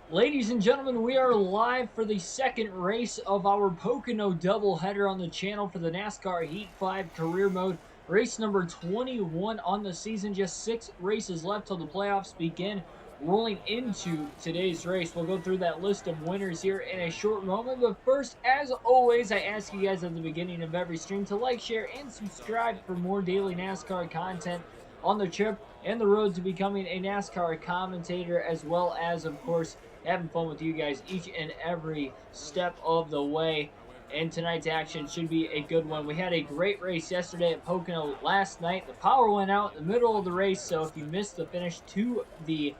Ladies and gentlemen, we are live for the second race of our Pocono doubleheader on the channel for the NASCAR Heat 5 Career Mode. Race number 21 on the season. Just 6 races left till the playoffs begin. Rolling into today's race, we'll go through that list of winners here in a short moment. But first, as always, I ask you guys at the beginning of every stream to like, share, and subscribe for more daily NASCAR content on the trip and the road to becoming a NASCAR commentator, as well as, of course, having fun with you guys each and every step of the way. And tonight's action should be a good one. We had a great race yesterday at Pocono last night. The power went out in the middle of the race, so if you missed the finish to the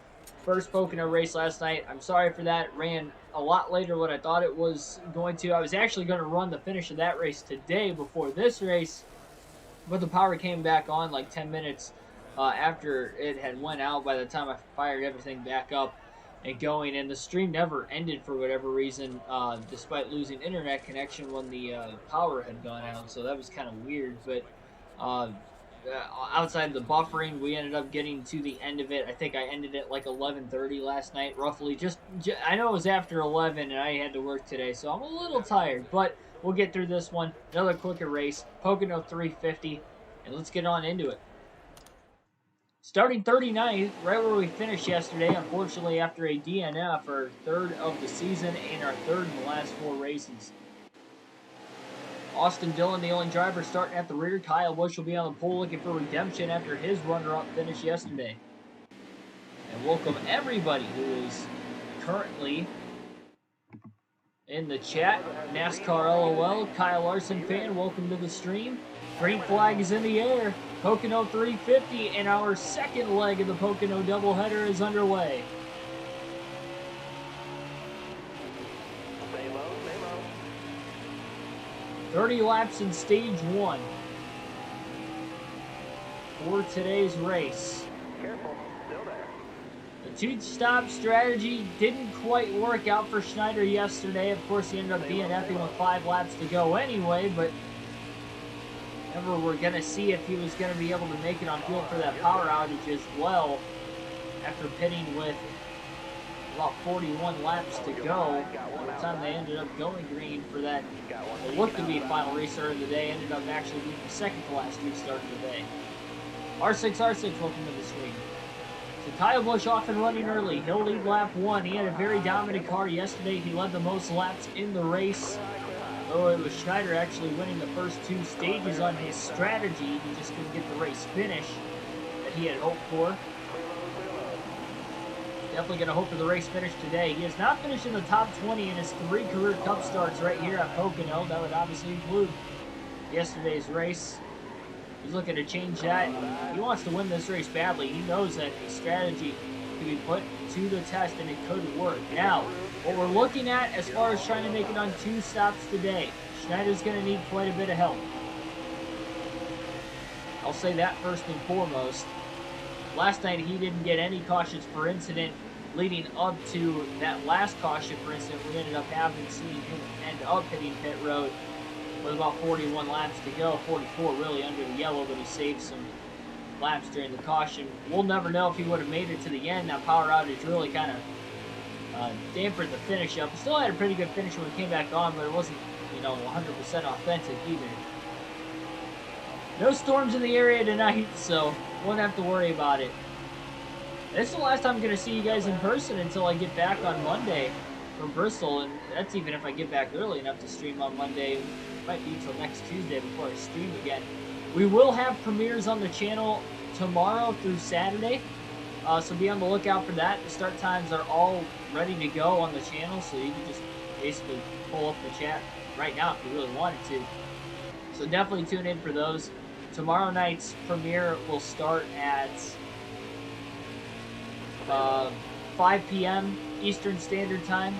first Pocono race last night, I'm sorry for that. It ran a lot later than what I thought it was going to. I was actually going to run the finish of that race today before this race, but the power came back on like 10 minutes after it had went out by the time I fired everything back up and going, and the stream never ended for whatever reason, despite losing internet connection when the power had gone out. So that was kind of weird. But outside the buffering, we ended up getting to the end of it. I think I ended it like 11:30 last night, roughly. Just I know it was after 11, and I had to work today, so I'm a little tired. But we'll get through this one. Another quicker race, Pocono 350, and let's get on into it. Starting 39th, right where we finished yesterday, unfortunately after a DNF, our third of the season and our third in the last 4 races. Austin Dillon, the only driver, starting at the rear. Kyle Busch will be on the pole looking for redemption after his runner-up finish yesterday. And welcome everybody who is currently in the chat. NASCAR LOL, Kyle Larson fan, welcome to the stream. Green flag is in the air. Pocono 350, and our second leg of the Pocono doubleheader is underway. Stay low, stay low. 30 laps in stage 1 for today's race. Careful, still there. The two-stop strategy didn't quite work out for Schneider yesterday. Of course, he ended up DNFing with 5 laps to go anyway, but never we're going to see if he was going to be able to make it on field for that power outage as well after pitting with about 41 laps to go. By the time they ended up going green for that, what looked to be final restart of the day, ended up actually being the second to last restart of the day. R6, welcome to the stream. So Kyle Busch off and running early. He'll lead lap 1. He had a very dominant car yesterday. He led the most laps in the race. Though it was Schneider actually winning the first 2 stages on his strategy, he just couldn't get the race finish that he had hoped for. Definitely going to hope for the race finish today. He has not finished in the top 20 in his 3 career Cup starts right here at Pocono. That would obviously include yesterday's race. He's looking to change that. He wants to win this race badly. He knows that a strategy can be put to the test and it could work. Now, what we're looking at as far as trying to make it on 2 stops today, Schneider's going to need quite a bit of help. I'll say that first and foremost. Last night he didn't get any cautions for incident leading up to that last caution for incident. We ended up seeing him end up hitting pit road with about 41 laps to go, 44 really under the yellow, but he saved some laps during the caution. We'll never know if he would have made it to the end. That power outage really kind of dampened the finish up. He still had a pretty good finish when he came back on, but it wasn't, 100% authentic either. No storms in the area tonight, so won't have to worry about it. This is the last time I'm going to see you guys in person until I get back on Monday from Bristol, and that's even if I get back early enough to stream on Monday. It might be until next Tuesday before I stream again. We will have premieres on the channel tomorrow through Saturday, so be on the lookout for that. The start times are all ready to go on the channel, so you can just basically pull up the chat right now if you really wanted to. So definitely tune in for those. Tomorrow night's premiere will start at 5 p.m. Eastern Standard Time.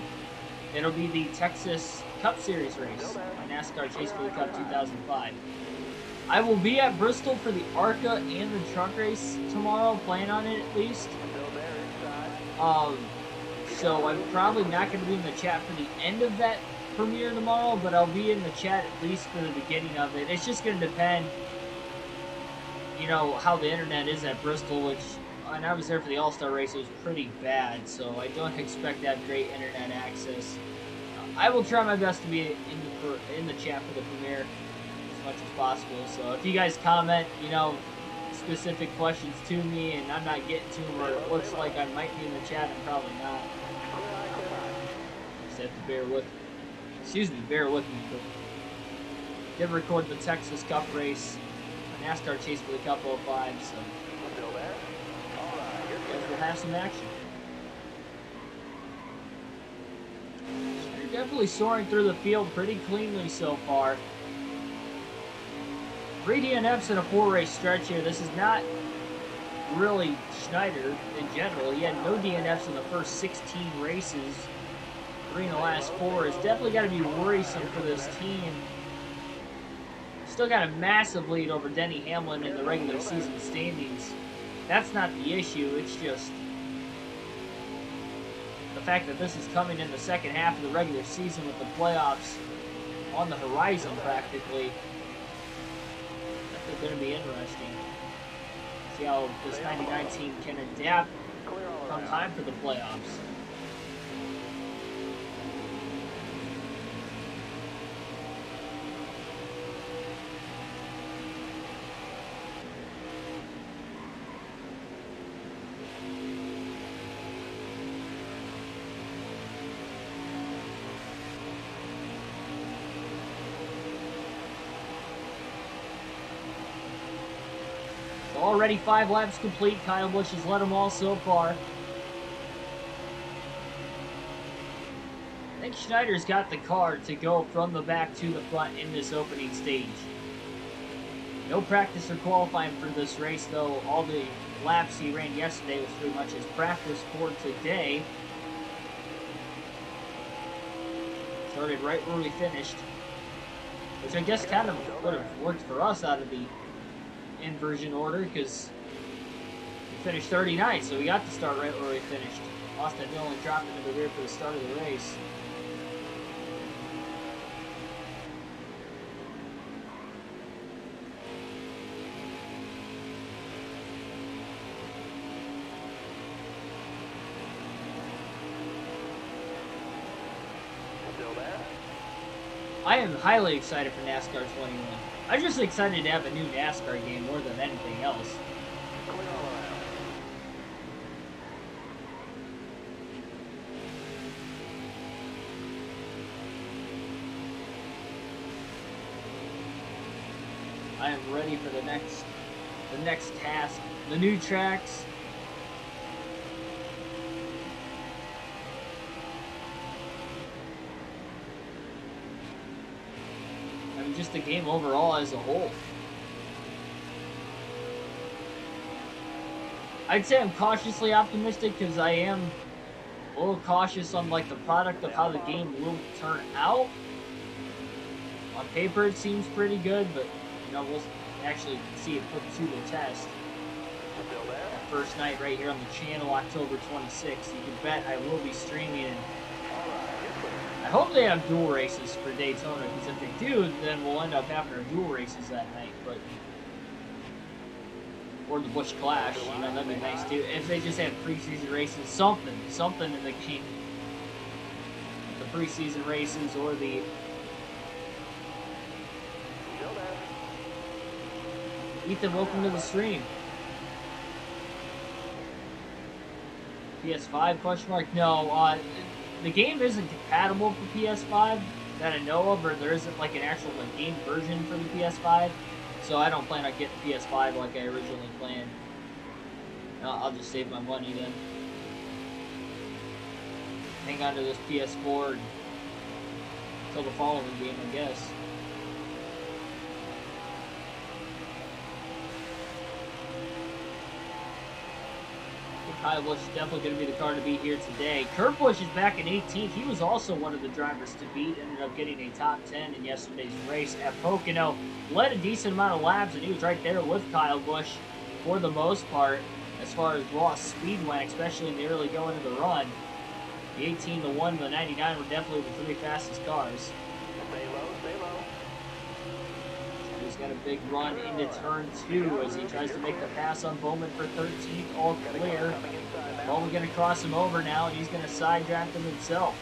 It'll be the Texas Cup Series race, NASCAR Chase for the Cup 2005. I will be at Bristol for the ARCA and the truck race tomorrow, plan on it at least. So I'm probably not going to be in the chat for the end of that premiere tomorrow, but I'll be in the chat at least for the beginning of it. It's just going to depend, how the internet is at Bristol, which and I was there for the All-Star race, it was pretty bad, so I don't expect to have great internet access. I will try my best to be in the chat for the premiere as much as possible. So if you guys comment, you know, specific questions to me and I'm not getting to them, or it looks like I might be in the chat, I'm probably not. Just have to bear with me. But did record the Texas Cup race, a NASCAR chase for the Cup 05, so guys will have some action. You're definitely soaring through the field pretty cleanly so far. 3 DNFs in a 4-race stretch here. This is not really Schneider in general. He had no DNFs in the first 16 races. 3 in the last 4. It's definitely got to be worrisome for this team. Still got a massive lead over Denny Hamlin in the regular season standings. That's not the issue. It's just the fact that this is coming in the second half of the regular season with the playoffs on the horizon practically. That's going to be interesting. See how this 99 team can adapt on time for the playoffs. Already 5 laps complete. Kyle Busch has led them all so far. I think Schneider's got the car to go from the back to the front in this opening stage. No practice or qualifying for this race, though. All the laps he ran yesterday was pretty much his practice for today. Started right where we finished, which I guess kind of would have worked for us out of the inversion order, because we finished 39, so we got to start right where we finished. Austin Dillon dropped into the rear for the start of the race. I am highly excited for NASCAR 21. I'm just excited to have a new NASCAR game more than anything else. I am ready for the next task, the new tracks. Just the game overall as a whole. I'd say I'm cautiously optimistic because I am a little cautious on like the product of how the game will turn out. On paper it seems pretty good, but you know, we'll actually see it put to the test. That first night right here on the channel, October 26th. You can bet I will be streaming, and I hope they have dual races for Daytona, because if they do, then we'll end up having our dual races that night. But or the Busch Clash, you know, that'd be nice too. If they just have preseason races, something in the game, the preseason races or the Ethan, welcome to the stream. PS5 question mark? No, the game isn't compatible for PS5 that I know of, or there isn't like an actual game version for the PS5, so I don't plan on getting PS5 like I originally planned. I'll just save my money then. Hang on to this PS4 until the following game, I guess. Kyle Busch is definitely going to be the car to beat here today. Kurt Busch is back in 18th. He was also one of the drivers to beat. Ended up getting a top 10 in yesterday's race at Pocono. Led a decent amount of laps, and he was right there with Kyle Busch for the most part as far as raw speed went, especially in the early going of the run. The 18, the 1, and the 99 were definitely the 3 fastest cars. Stay low, stay low. Here's got a big run into turn 2 as he tries to make the pass on Bowman for 13th. All clear. Bowman going to cross him over now, and he's going to side draft him himself.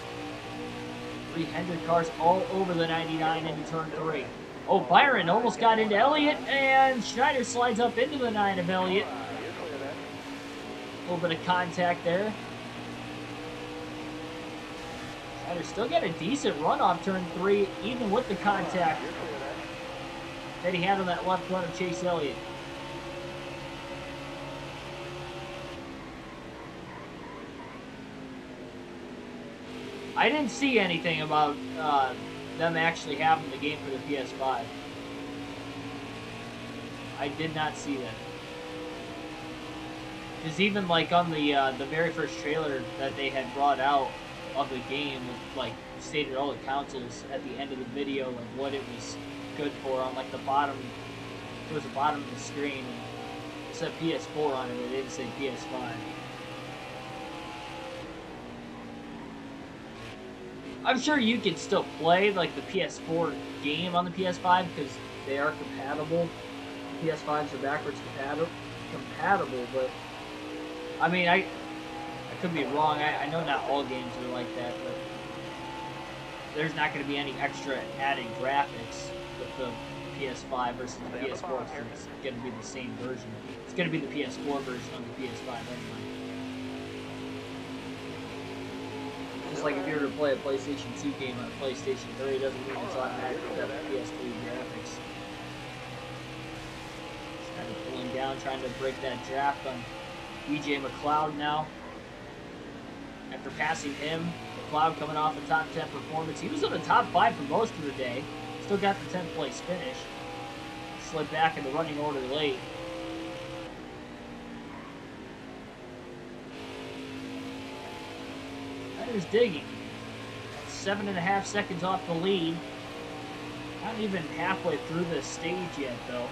3 Hendrick cars all over the 99 into turn 3. Oh, Byron almost got into Elliott, and Schneider slides up into the 9 of Elliott. A little bit of contact there. Schneider still got a decent run off turn 3, even with the contact that he had on that left front of Chase Elliott. I didn't see anything about them actually having the game for the PS5. I did not see that. Because even like on the very first trailer that they had brought out of the game, like stated all the consoles at the end of the video, like what it was good for on like the bottom, towards the bottom of the screen. It said PS4 on it, but it didn't say PS5. I'm sure you can still play like the PS4 game on the PS5 because they are compatible. PS5s are backwards compatible, but I mean, I could be wrong. I know not all games are like that, but there's not going to be any extra added graphics with the PS5 versus the PS4. So it's going to be the same version. It's going to be the PS4 version of the PS5 anyway. Just like if you were to play a PlayStation 2 game on a PlayStation 3, it doesn't mean it's automatically got the PS3 graphics. Just kind of pulling down, trying to break that draft on BJ McLeod now. After passing him, McLeod coming off a top 10 performance. He was in the top 5 for most of the day. Still got the 10th place finish. Slid back in the running order late. Schneider's digging. 7.5 seconds off the lead. Not even halfway through this stage yet, though.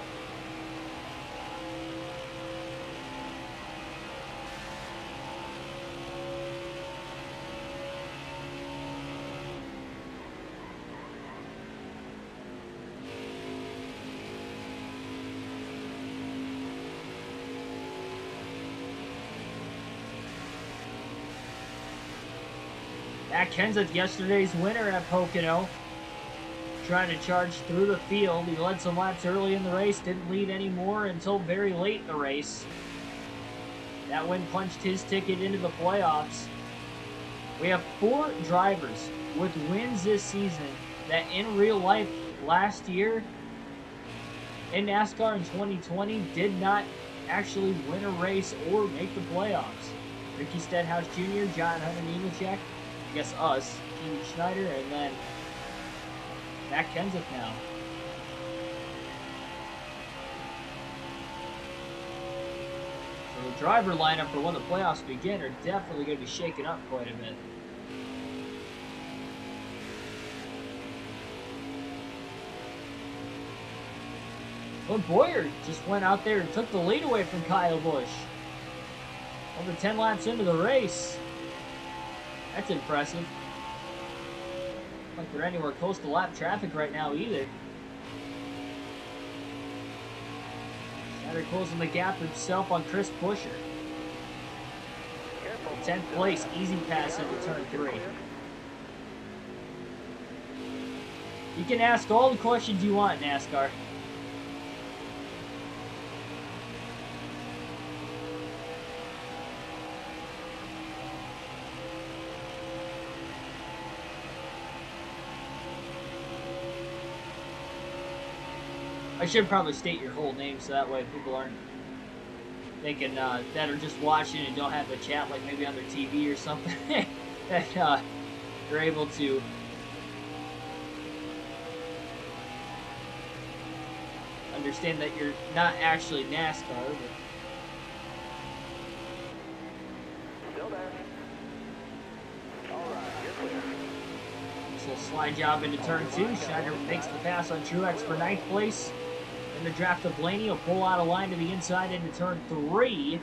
Matt Kenseth, yesterday's winner at Pocono, trying to charge through the field. He led some laps early in the race, didn't lead anymore until very late in the race. That win punched his ticket into the playoffs. We have 4 drivers with wins this season that in real life last year in NASCAR in 2020 did not actually win a race or make the playoffs. Ricky Stenhouse Jr., John Hunter Nemechek, I guess us, Keith Schneider, and then Matt Kenseth now. So the driver lineup for when the playoffs begin are definitely going to be shaken up quite a bit. But Boyer just went out there and took the lead away from Kyle Busch. Over 10 laps into the race. That's impressive. Like we're anywhere close to lap traffic right now either. Schneider closing the gap himself on Chris Buescher. 10th place, easy pass into turn 3. You can ask all the questions you want in NASCAR. I should probably state your whole name so that way people aren't thinking that are just watching and don't have the chat like maybe on their TV or something. That you're able to understand that you're not actually NASCAR. But still there. All right, you're clear. this little slide job into turn 2. Schneider makes the pass on Truex for 9th place. In the draft of Blaney, will pull out a line to the inside into turn 3.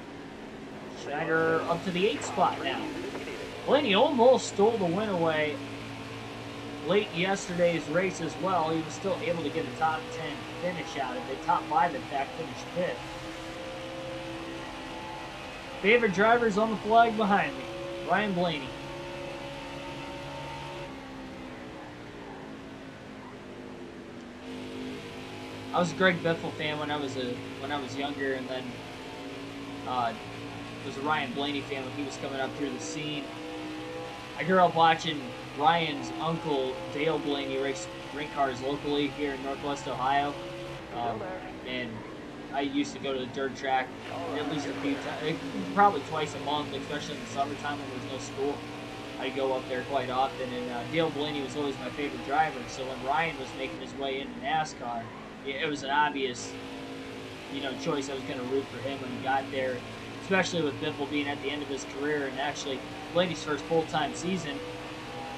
Schneider up to the 8th spot now. Blaney almost stole the win away late in yesterday's race as well. He was still able to get a top 10 finish out of it. Top 5, in fact, finished 5th. Favorite drivers on the flag behind me. Ryan Blaney. I was a Greg Biffle fan when I was younger, and then was a Ryan Blaney fan when he was coming up through the scene. I grew up watching Ryan's uncle Dale Blaney race rink cars locally here in Northwest Ohio, and I used to go to the dirt track at least a few times, probably twice a month, especially in the summertime when there was no school. I'd go up there quite often, and Dale Blaney was always my favorite driver. So when Ryan was making his way into NASCAR, it was an obvious, choice. I was going to root for him when he got there, especially with Biffle being at the end of his career, and actually Blaney's first full-time season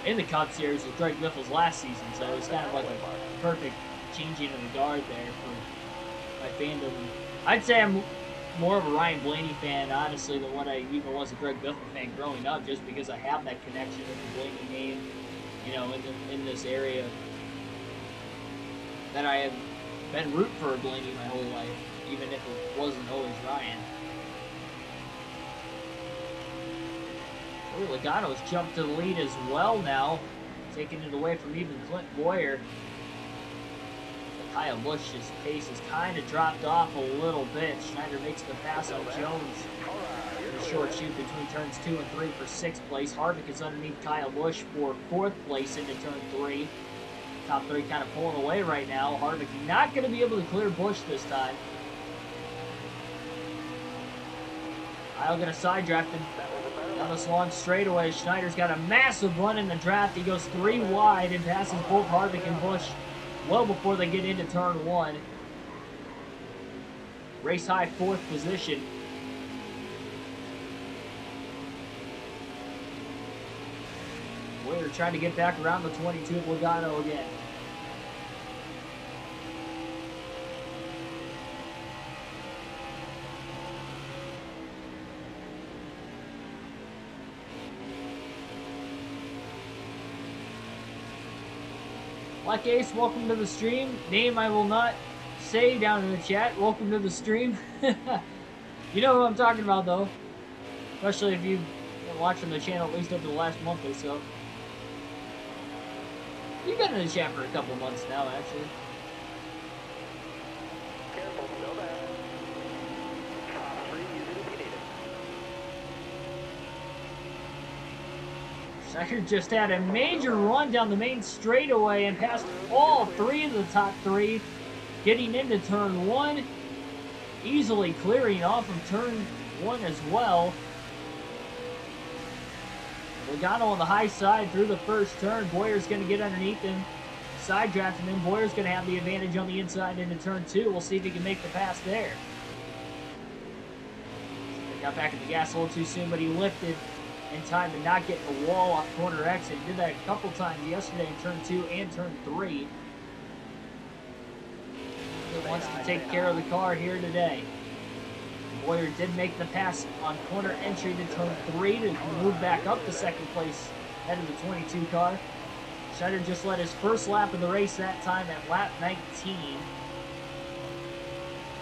in the Cup Series was Greg Biffle's last season, so it was kind of like a perfect changing of the guard there for my fandom. I'd say I'm more of a Ryan Blaney fan, honestly, than what I even was a Greg Biffle fan growing up, just because I have that connection with the Blaney name, in this area, that I have been rooting for Blaney my whole life, even if it wasn't always Ryan. Oh, Logano's jumped to the lead as well now, taking it away from even Clint Boyer. Kyle Busch's pace has kind of dropped off a little bit. Schneider makes the pass on Jones in the short shoot between turns 2 and 3 for 6th place. Harvick is underneath Kyle Busch for 4th place into turn 3. Top 3 kind of pulling away right now. Harvick not going to be able to clear Busch this time. Kyle going to side draft him down this long straightaway. Schneider's got a massive run in the draft. He goes 3 wide and passes both Harvick and Busch well before they get into turn 1. Race high 4th position. Boyer trying to get back around the 22 of Logano again. Black Ace, welcome to the stream. Name I will not say down in the chat. Welcome to the stream. You know who I'm talking about, though. Especially if you've been watching the channel at least over the last month or so. You've been in the chat for a couple months now, actually. Careful, still there. Top 3, use it if you need it. Schneider just had a major run down the main straightaway and passed all 3 of the top 3, getting into turn 1, easily clearing off of turn 1 as well. Logano on the high side through the first turn. Boyer's going to get underneath him, side drafting him. Boyer's going to have the advantage on the inside into turn 2. We'll see if he can make the pass there. He got back at the gas a little too soon, but he lifted in time to not get the wall off corner exit. He did that a couple times yesterday in turn 2 and turn 3. He wants to take care of the car here today. Boyer did make the pass on corner entry to turn 3 to move back up to 2nd place ahead of the 22 car. Schneider just led his first lap of the race that time at lap 19.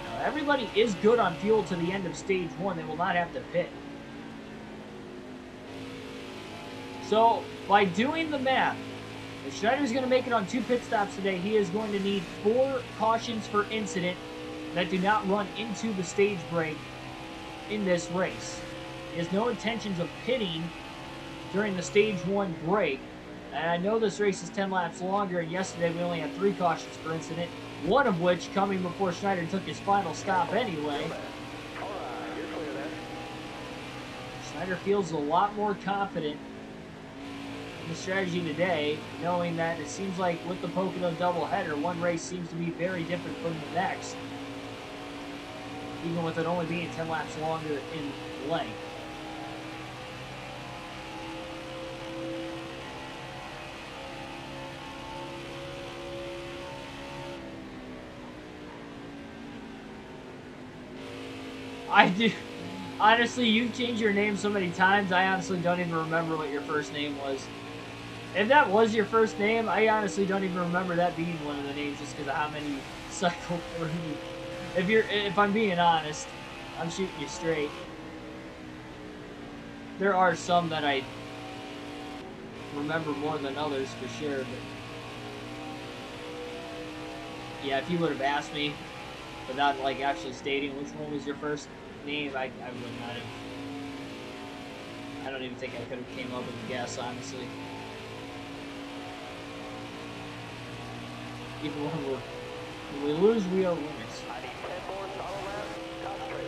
Now, everybody is good on fuel to the end of stage 1. They will not have to pit. So, by doing the math, if Schneider's going to make it on 2 pit stops today, he is going to need 4 cautions for incident that do not run into the stage break in this race. He has no intentions of pitting during the stage 1 break. And I know this race is 10 laps longer, and yesterday we only had 3 cautions for incident, one of which coming before Schneider took his final stop anyway. Schneider feels a lot more confident in the strategy today, knowing that it seems like with the Pocono doubleheader, one race seems to be very different from the next, even with it only being 10 laps longer in length. I do. Honestly, you've changed your name so many times, I honestly don't even remember what your first name was. If that was your first name, I honestly don't even remember that being one of the names just because of how many you cycled through. If I'm being honest, I'm shooting you straight. There are some that I remember more than others for sure, but yeah, if you would have asked me without like actually stating which one was your first name, I would not have. I don't even think I could have came up with a guess, honestly. Even when we lose, we are winners.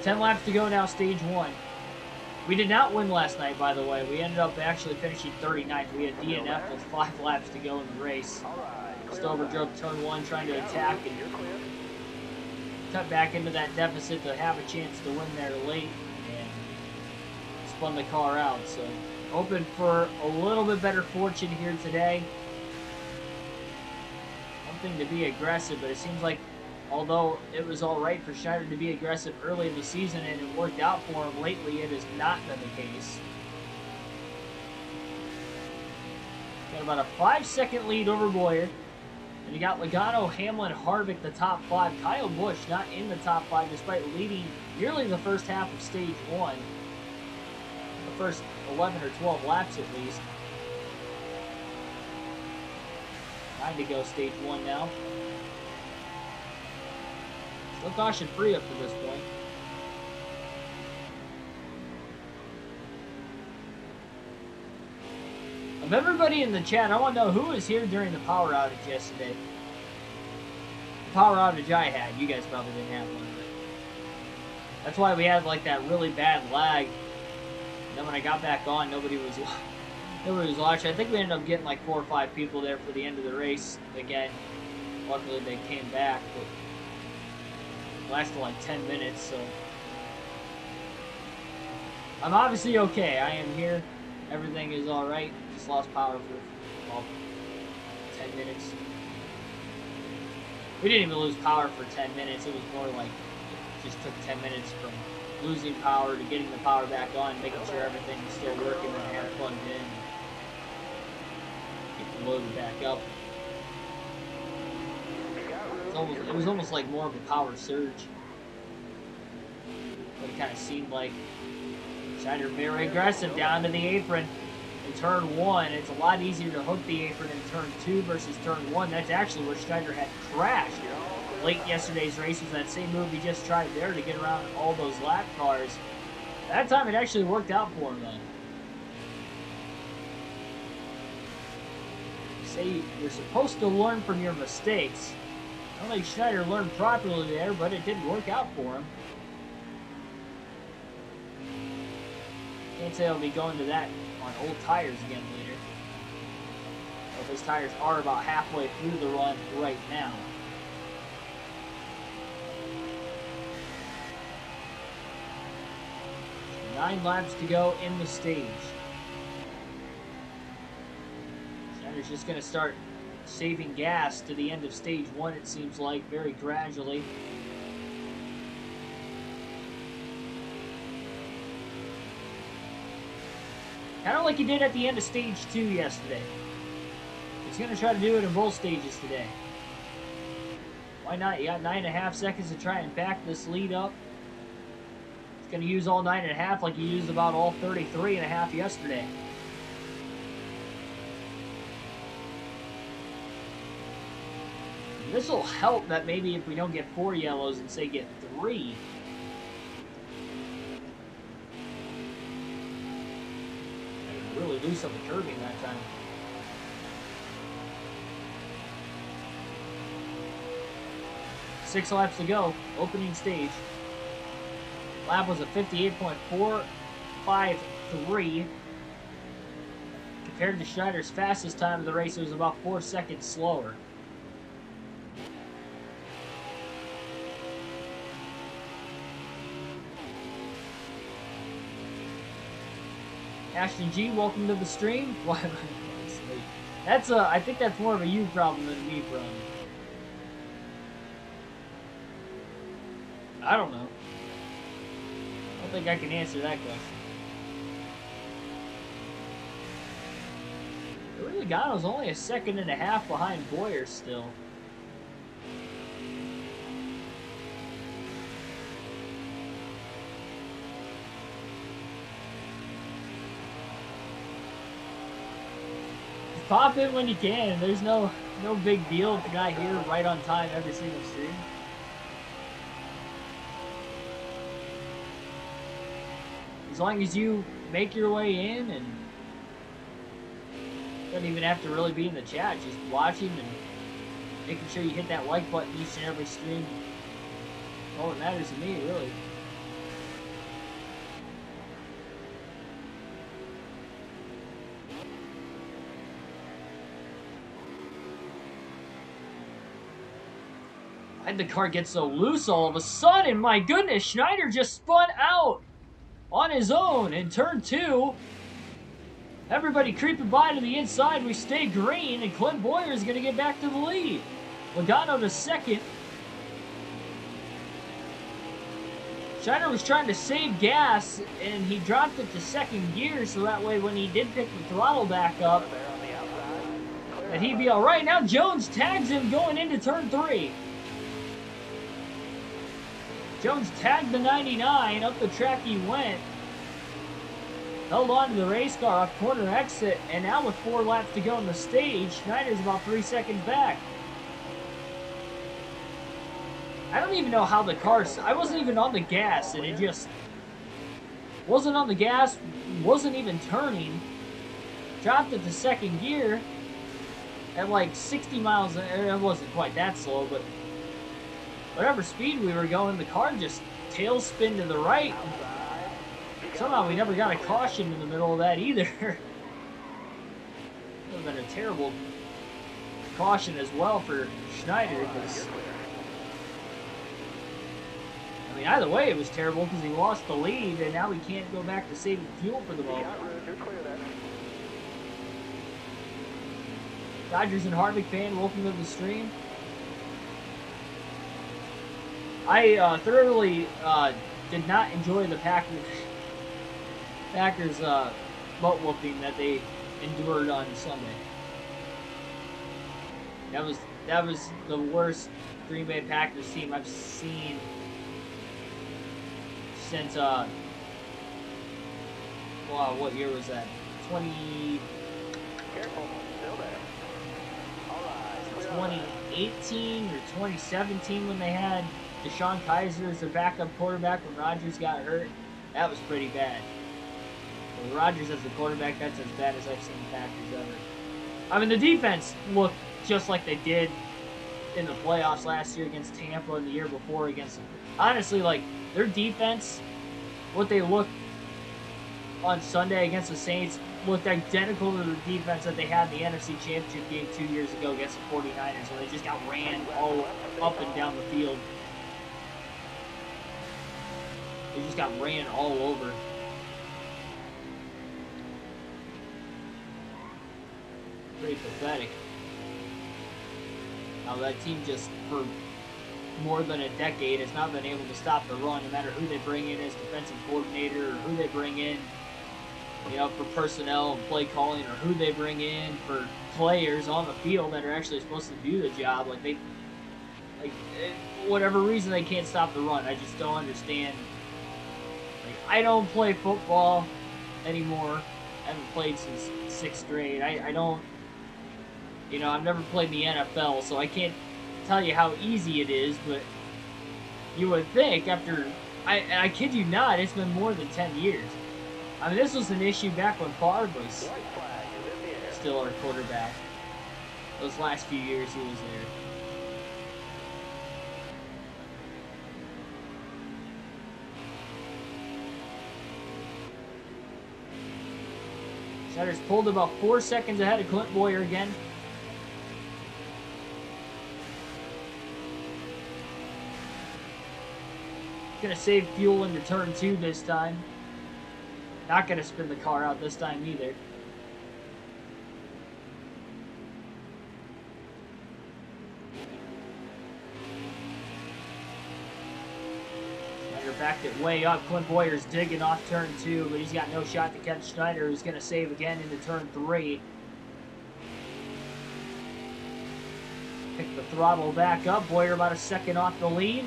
10 laps to go now, stage 1. We did not win last night, by the way. We ended up actually finishing 39th. We had DNF with 5 laps to go in the race. Just overdrove turn 1 trying to attack and cut back into that deficit to have a chance to win there late and spun the car out. So hoping for a little bit better fortune here today. Something to be aggressive, but it seems like although it was all right for Schneider to be aggressive early in the season and it worked out for him lately, it has not been the case. Got about a 5-second lead over Boyer. And you got Logano, Hamlin, Harvick, the top 5. Kyle Busch not in the top 5 despite leading nearly the first half of stage 1. The first 11 or 12 laps at least. 9 to go stage 1 now. Still caution free up to this point. Of everybody in the chat, I want to know who was here during the power outage yesterday. The power outage I had, you guys probably didn't have one. But that's why we had like that really bad lag. And then when I got back on, nobody was watching. I think we ended up getting like 4 or 5 people there for the end of the race again. Luckily they came back, but it lasted like 10 minutes, so I'm obviously okay. I am here. Everything is alright. Just lost power for well, 10 minutes. We didn't even lose power for 10 minutes. It was more like it just took 10 minutes from losing power to getting the power back on, making sure everything was still working when I had it plugged in. Get the load back up. It was almost like more of a power surge. But it kind of seemed like Schneider very aggressive down to the apron in turn 1. It's a lot easier to hook the apron in turn 2 versus turn 1. That's actually where Schneider had crashed late yesterday's race, was that same move he just tried there to get around all those lap cars. That time it actually worked out for him though. Say you're supposed to learn from your mistakes. I don't think Schneider learned properly there, but it did work out for him. Can't say I'll be going to that on old tires again later. But those tires are about halfway through the run right now. So 9 laps to go in the stage. Schneider's just going to start saving gas to the end of stage 1, it seems like, very gradually. Kind of like he did at the end of stage 2 yesterday. He's going to try to do it in both stages today. Why not? You got 9.5 seconds to try and back this lead up. He's going to use all 9.5 like he used about all 33.5 yesterday. This will help that maybe if we don't get 4 yellows and say get 3. Really loose up the curbing that time. Six laps to go, opening stage. Lap was a 58.453. Compared to Schneider's fastest time of the race, it was about 4 seconds slower. Ashton G, welcome to the stream. Why am I asleep? That's I think that's more of a you problem than a me problem. I don't know. I don't think I can answer that question. Logano's only a second and a half behind Boyer still. Just pop in when you can. There's no big deal if you're not here right on time every single stream. As long as you make your way in and don't even have to really be in the chat, just watching and making sure you hit that like button each and every stream. All that matters to me, really. Why'd the car get so loose all of a sudden? My goodness, Schneider just spun out on his own in turn 2. Everybody creeping by to the inside. We stay green, and Clint Boyer is going to get back to the lead. Logano to second. Schneider was trying to save gas, and he dropped it to second gear, so that way when he did pick the throttle back up, that he'd be all right. Now Jones tags him going into turn 3. Jones tagged the 99. Up the track he went. Held on to the race car off corner exit, and now with 4 laps to go in the stage, Schneider's about 3 seconds back. I don't even know how the car... I wasn't even on the gas, and it just... wasn't on the gas, wasn't even turning. Dropped it to second gear at like 60 miles... It wasn't quite that slow, but... whatever speed we were going, the car just tail spin to the right. Somehow we never got a caution in the middle of that either. Would have been a terrible caution as well for Schneider, because I mean, either way it was terrible because he lost the lead and now he can't go back to saving fuel for the moment. Dodgers and Harvick fan, welcome to the stream. I thoroughly did not enjoy the Packers butt whooping that they endured on Sunday. That was the worst Green Bay Packers team I've seen since wow, what year was that? 2018 or 2017 when they had Deshaun Kaiser as their backup quarterback when Rodgers got hurt. That was pretty bad. With Rodgers as the quarterback, that's as bad as I've seen the Packers ever. I mean, the defense looked just like they did in the playoffs last year against Tampa and the year before against them. Honestly, like, their defense, what they looked on Sunday against the Saints, looked identical to the defense that they had in the NFC Championship game 2 years ago against the 49ers, where they just got ran all up and down the field. They just got ran all over. Pretty pathetic. Now that team just, for more than a decade, has not been able to stop the run, no matter who they bring in as defensive coordinator, or who they bring in, you know, for personnel and play calling, or who they bring in for players on the field that are actually supposed to do the job. Like, they, like, whatever reason, they can't stop the run. I just don't understand. Like, I don't play football anymore. I haven't played since 6th grade. I don't, you know, I've never played in the NFL, so I can't tell you how easy it is, but you would think after, I kid you not, it's been more than 10 years. I mean, this was an issue back when Favre was still our quarterback. Those last few years he was there. Schneider's pulled about 4 seconds ahead of Clint Boyer again. Gonna save fuel into turn 2 this time. Not gonna spin the car out this time either. Schneider backed it way up. Clint Boyer's digging off turn 2, but he's got no shot to catch Schneider, who's gonna save again into turn 3. Pick the throttle back up. Boyer about a second off the lead.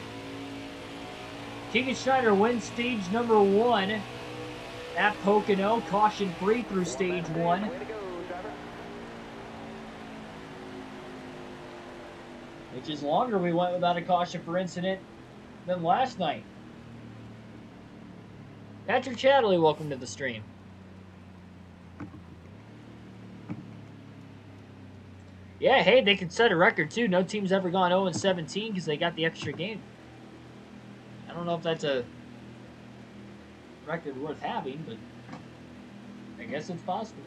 Keegan Schneider wins stage number 1 at Pocono. Caution free through stage 1. Which is longer. We went without a caution for incident than last night. Patrick Chatterley, welcome to the stream. Yeah, hey, they could set a record too. No team's ever gone 0-17 because they got the extra game. I don't know if that's a record worth having, but I guess it's possible.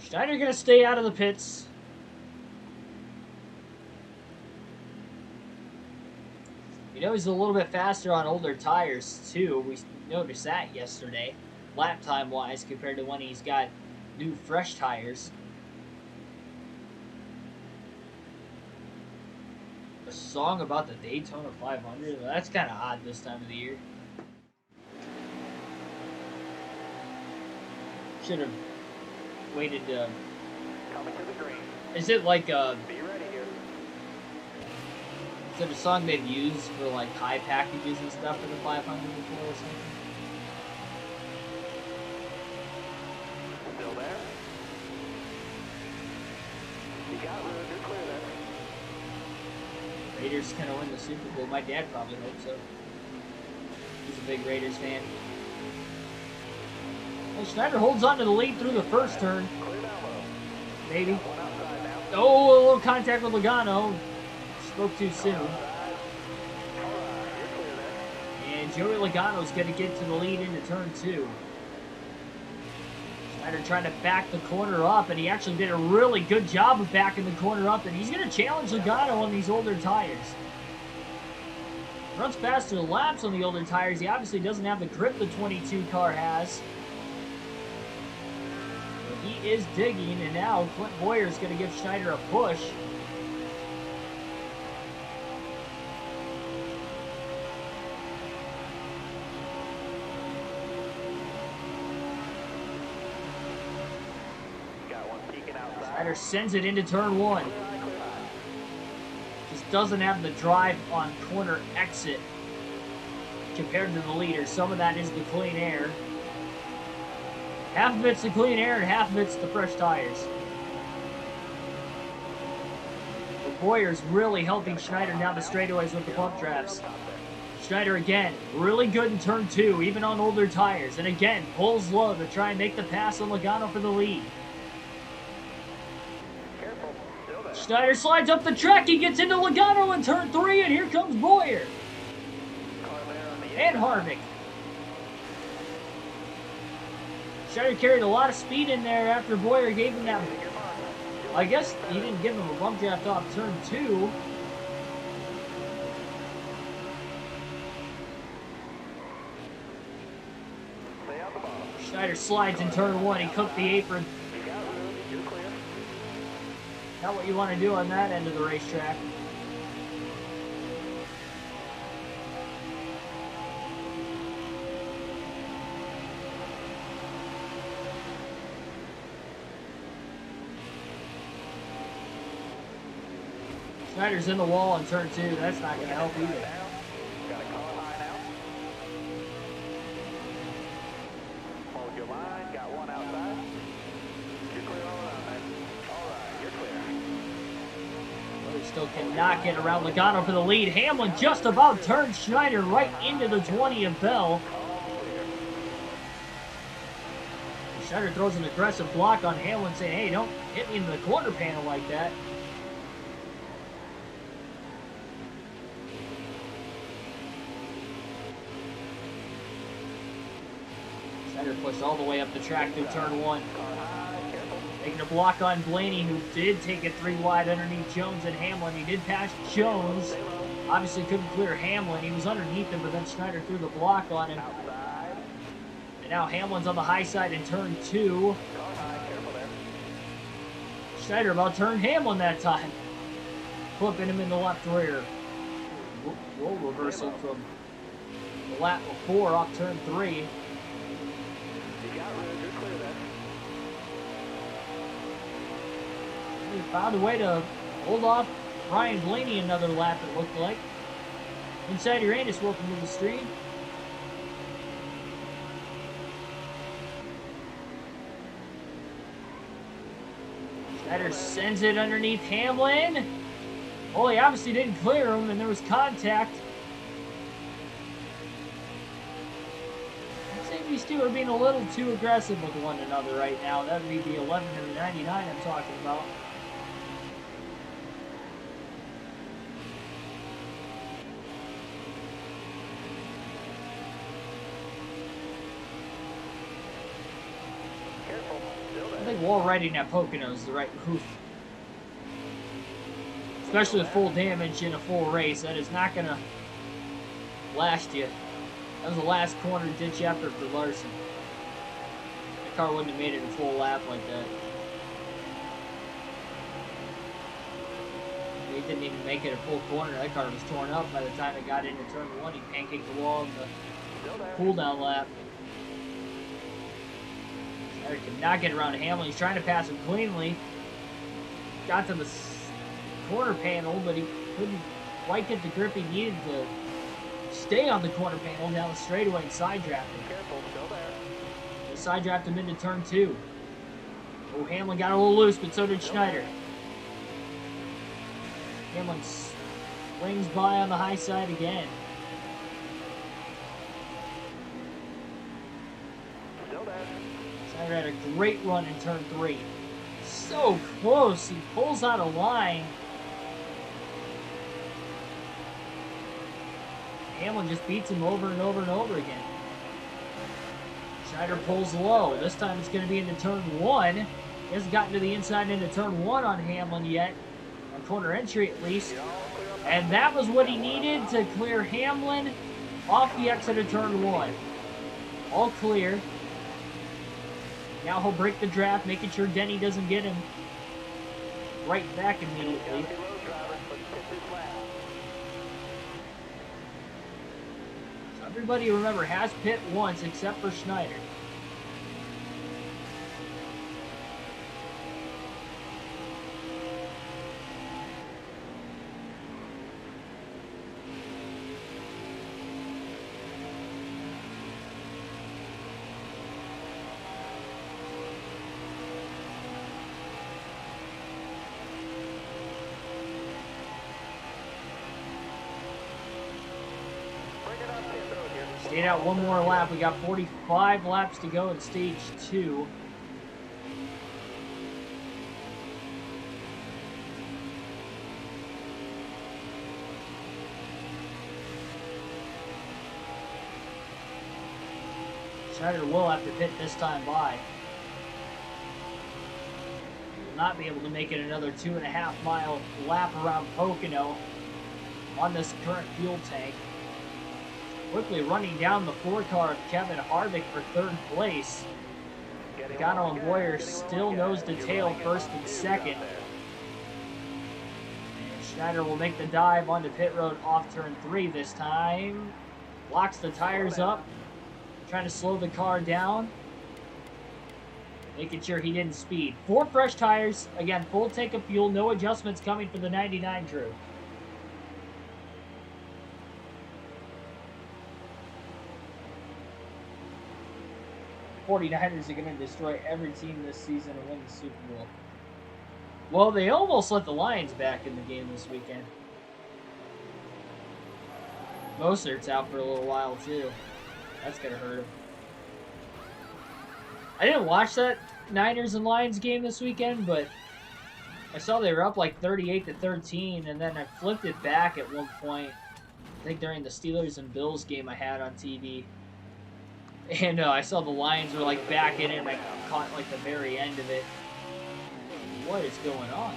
Schneider going to stay out of the pits. You know, he's a little bit faster on older tires too. We noticed that yesterday, lap time wise, compared to when he's got new fresh tires. A song about the Daytona 500? That's kind of odd this time of the year. Should have waited to... Coming to the green. Is it like a... Be ready here. Is it a song they've used for like high packages and stuff for the 500 before or something? Still there. You got room. You're clear there. Raiders gonna win the Super Bowl. My dad probably hopes so. He's a big Raiders fan. Well, Schneider holds on to the lead through the first turn. Clear down low. Maybe. One outside now. Oh, a little contact with Logano. Spoke too soon. All right, you're clear there. And Joey Logano's going to get to the lead into turn 2. Schneider trying to back the corner up, and he actually did a really good job of backing the corner up, and he's going to challenge Logano on these older tires. Runs faster laps on the older tires. He obviously doesn't have the grip the 22 car has. But he is digging, and now Clint Boyer's going to give Schneider a push. Schneider sends it into turn 1. Just doesn't have the drive on corner exit compared to the leader. Some of that is the clean air. Half of it's the clean air and half of it's the fresh tires. But Boyer's really helping Schneider down the straightaways with the bump traps. Schneider again, really good in turn 2, even on older tires. And again, pulls low to try and make the pass on Logano for the lead. Schneider slides up the track, he gets into Logano in turn 3, and here comes Boyer. And Harvick. Schneider carried a lot of speed in there after Boyer gave him that. I guess he didn't give him a bump draft off turn 2. Schneider slides in turn 1, he cooked the apron. Not what you want to do on that end of the racetrack. Schneider's in the wall on turn 2. That's not going to help either. Hold your line. Got one outside. You're clear all around, man. All right, you're clear. He still cannot get around Logano for the lead. Hamlin just about turned Schneider right into the 20 of Bell. Schneider throws an aggressive block on Hamlin, saying, hey, don't hit me in the quarter panel like that. Schneider pushed all the way up the track through turn 1. Taking a block on Blaney, who did take it 3 wide underneath Jones and Hamlin. He did pass Jones. Obviously couldn't clear Hamlin. He was underneath him, but then Schneider threw the block on him. And now Hamlin's on the high side in turn 2. Schneider about turned Hamlin that time. Flipping him in the left rear. Roll reversal from the lap before off turn 3. Schneider found a way to hold off Ryan Blaney another lap, it looked like. Inside Uranus, welcome to the stream. Schneider sends it underneath Hamlin. Well, he obviously didn't clear him, and there was contact. I'd say these two are being a little too aggressive with one another right now. That would be the 11 and the 99 I'm talking about. I think wall riding at Pocono is the right move. Especially with full damage in a full race. That is not going to last you. That was the last corner ditch after for Larson. The car wouldn't have made it a full lap like that. He didn't even make it a full corner. That car was torn up by the time it got into turn 1. He pancaked the wall in the cool-down lap. Schneider could not get around Hamlin. He's trying to pass him cleanly. Got to the corner panel, but he couldn't quite get the grip he needed to stay on the corner panel down the straightaway and side draft him. Careful, still there. They side draft him into turn 2. Oh, Hamlin got a little loose, but so did Schneider. Hamlin swings by on the high side again. Still there. Schneider had a great run in turn 3. So close. He pulls out a line. Hamlin just beats him over and over and over again. Schneider pulls low. This time it's going to be into turn 1. He hasn't gotten to the inside into turn 1 on Hamlin yet. On corner entry at least. And that was what he needed to clear Hamlin off the exit of turn 1. All clear. Now he'll break the draft, making sure Denny doesn't get him right back immediately. So everybody, remember, has pit once except for Schneider. Stayed out one more lap. We got 45 laps to go in stage 2. Schneider will have to pit this time by. He will not be able to make it another 2.5 mile lap around Pocono on this current fuel tank. Quickly running down the 4-car of Kevin Harvick for 3rd place. Pocono and Boyer still nose to tail 1st and 2nd. And Schneider will make the dive onto pit road off turn 3 this time. Locks the tires up. Trying to slow the car down. Making sure he didn't speed. 4 fresh tires. Again, full tank of fuel. No adjustments coming for the 99 crew. 49ers are going to destroy every team this season and win the Super Bowl. Well, they almost let the Lions back in the game this weekend. Mostert's out for a little while, too. That's going to hurt him. I didn't watch that Niners and Lions game this weekend, but I saw they were up like 38-13, and then I flipped it back at one point. I think during the Steelers and Bills game I had on TV. And I saw the Lions were like back in it, and I caught like the very end of it. What is going on?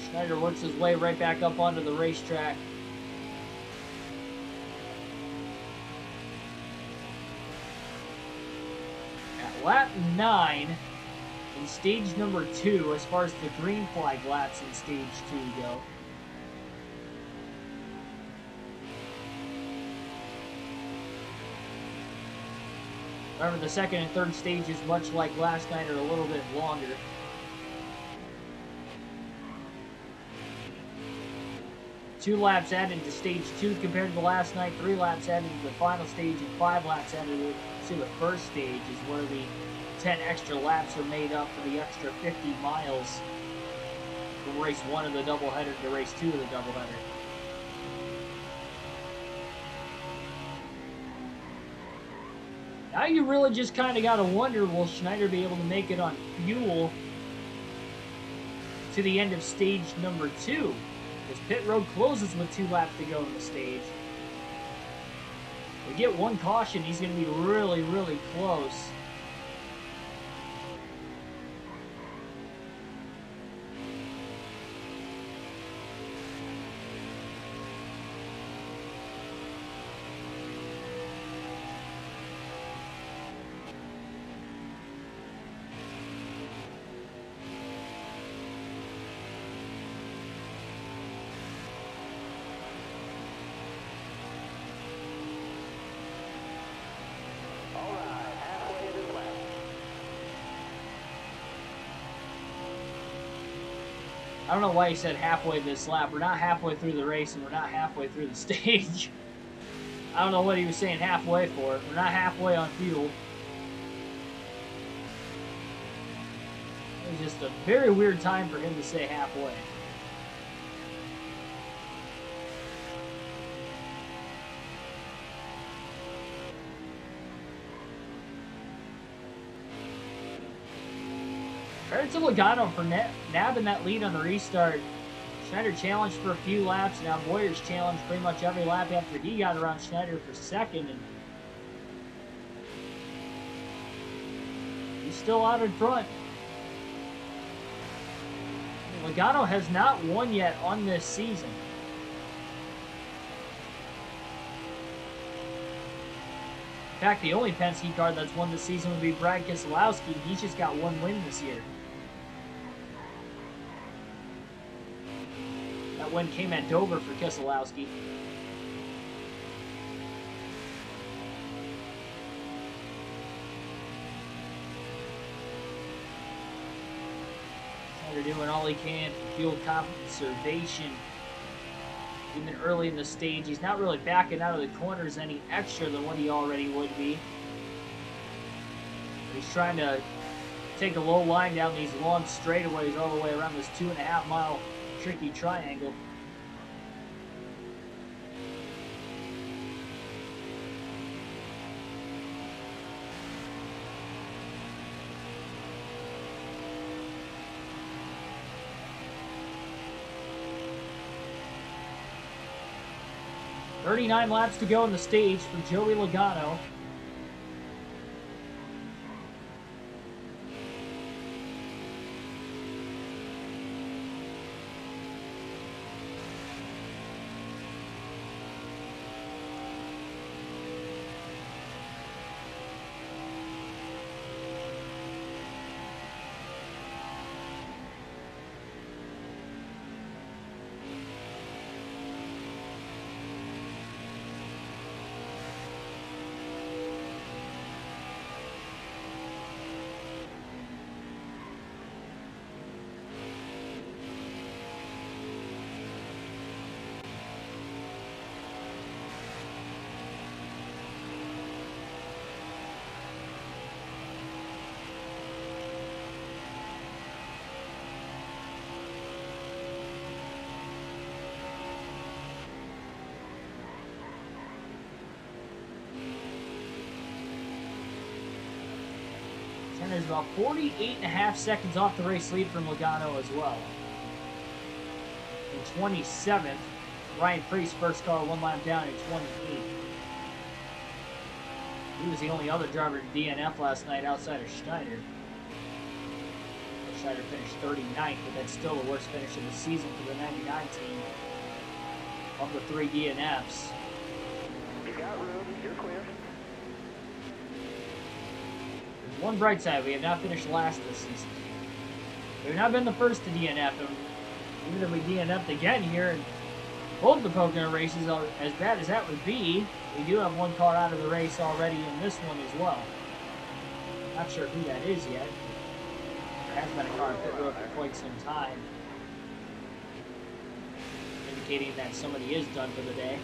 Schneider works his way right back up onto the racetrack. At lap 9, in stage number 2, as far as the green flag laps in stage 2 go. Remember, the second and third stages, much like last night, are a little bit longer. Two laps added to stage 2 compared to last night. 3 laps added to the final stage, and 5 laps added to the first stage is where the 10 extra laps are made up for the extra 50 miles from race 1 of the doubleheader to race 2 of the doubleheader. Now you really just kind of got to wonder, will Schneider be able to make it on fuel to the end of stage number 2? Because pit road closes with 2 laps to go in the stage. We get one caution, he's going to be really, really close. I don't know why he said halfway this lap. We're not halfway through the race, and we're not halfway through the stage. I don't know what he was saying halfway for. We're not halfway on fuel. It was just a very weird time for him to say halfway. Credit to Logano for nabbing that lead on the restart. Schneider challenged for a few laps. Now Boyer's challenged pretty much every lap after he got around Schneider for second. And he's still out in front. Logano has not won yet on this season. In fact, the only Penske car that's won this season would be Brad Keselowski. He's just got one win this year. That win came at Dover for Keselowski. They're doing all he can for fuel conservation. Even early in the stage, he's not really backing out of the corners any extra than what he already would be. He's trying to take a low line down these long straightaways all the way around this 2.5 mile tricky triangle. "39 laps to go in the stage for Joey Logano. And there's about 48.5 seconds off the race lead from Logano as well. In 27th, Ryan Preece, first car, 1 lap down in 28th. He was the only other driver to DNF last night outside of Schneider. Schneider finished 39th, but that's still the worst finish of the season for the 99 team. Of the 3 DNFs. You got room, you're clear. There's one bright side, we have not finished last this season. We've not been the first to DNF, and even if we DNF'd again here in both the Pocono races, as bad as that would be, we do have one car out of the race already in this one as well. Not sure who that is yet. There has been a car on pit road for quite some time, indicating that somebody is done for the day.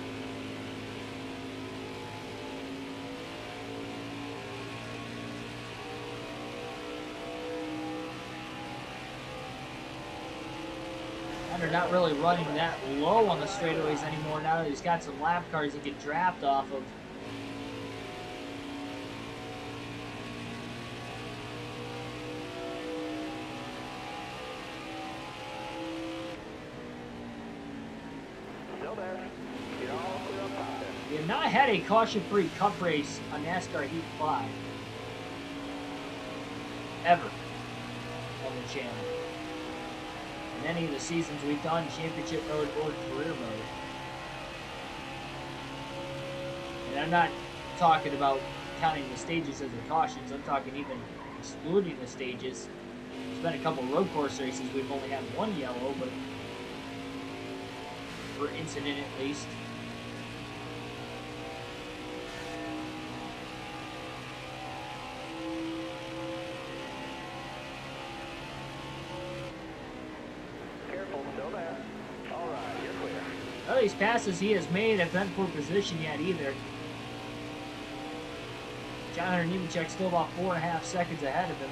And they're not really running that low on the straightaways anymore now that he's got some lap cars he can draft off of. Still there. You're all clear up top there. We have not had a caution-free cup race on NASCAR Heat 5 ever on the channel. In any of the seasons we've done championship mode or career mode. And I'm not talking about counting the stages as the cautions, I'm talking even excluding the stages. There's been a couple road course races we've only had one yellow, but for incident at least. Careful, still there. All right, you're clear. None of these passes he has made have been for position yet either. John Hunter Nemechek still about 4.5 seconds ahead of him.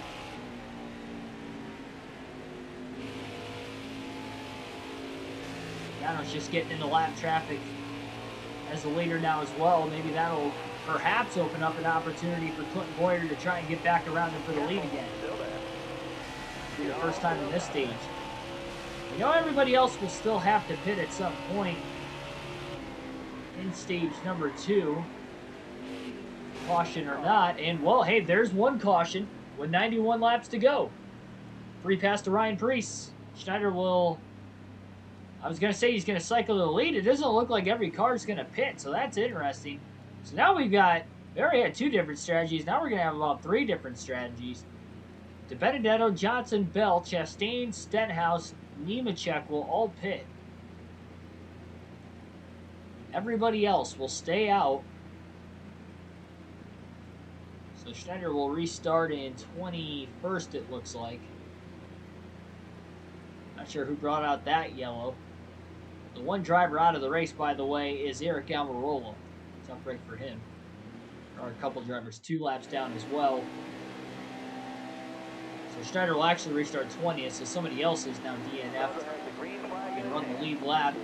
Yano's just getting into lap traffic as the leader now as well. Maybe that'll perhaps open up an opportunity for Clinton Boyer to try and get back around him for the lead again. Still there. For the first time in this stage. You know, everybody else will still have to pit at some point in stage number 2. Caution or not. And, well, hey, there's one caution with 91 laps to go. Free pass to Ryan Preece. Schneider will... I was going to say he's going to cycle to the lead. It doesn't look like every car is going to pit, so that's interesting. So now we've got... We already had 2 different strategies. Now we're going to have about 3 different strategies. DeBenedetto, Johnson, Bell, Chastain, Stenhouse, Nemechek will all pit. Everybody else will stay out. So Schneider will restart in 21st, it looks like. Not sure who brought out that yellow. The one driver out of the race, by the way, is Eric Almirola. Tough break for him. There are a couple drivers 2 laps down as well. So Schneider will actually restart 20th, so somebody else is now DNF'd. Can run the lead lap.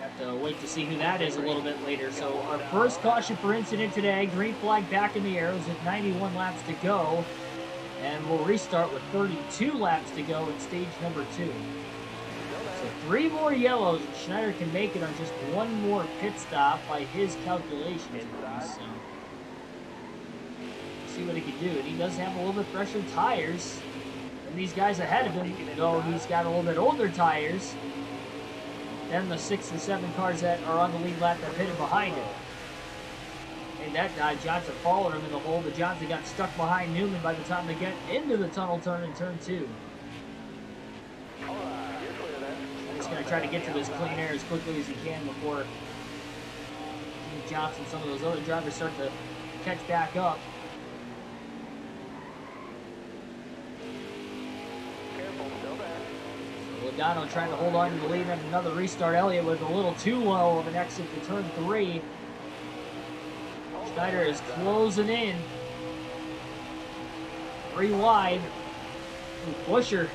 Have to wait to see who that is a little bit later. So our first caution for incident today. Green flag back in the arrows with 91 laps to go. And we'll restart with 32 laps to go in stage number 2. So 3 more yellows, and Schneider can make it on just 1 more pit stop by his calculations at least. So see what he can do. And he does have a little bit fresher tires than these guys ahead of him, though he's got a little bit older tires than the 6 or 7 cars that are on the lead lap that pitted behind him. And that guy, Johnson, followed him in the hole, but Johnson got stuck behind Newman by the time they get into the tunnel turn in turn 2. He's going to try to get to this clean air as quickly as he can before Johnson, some of those other drivers start to catch back up. Logano trying to hold on to the lead and another restart. Elliott with a little too low of an exit to turn 3. Schneider is closing in. 3 wide. Buscher,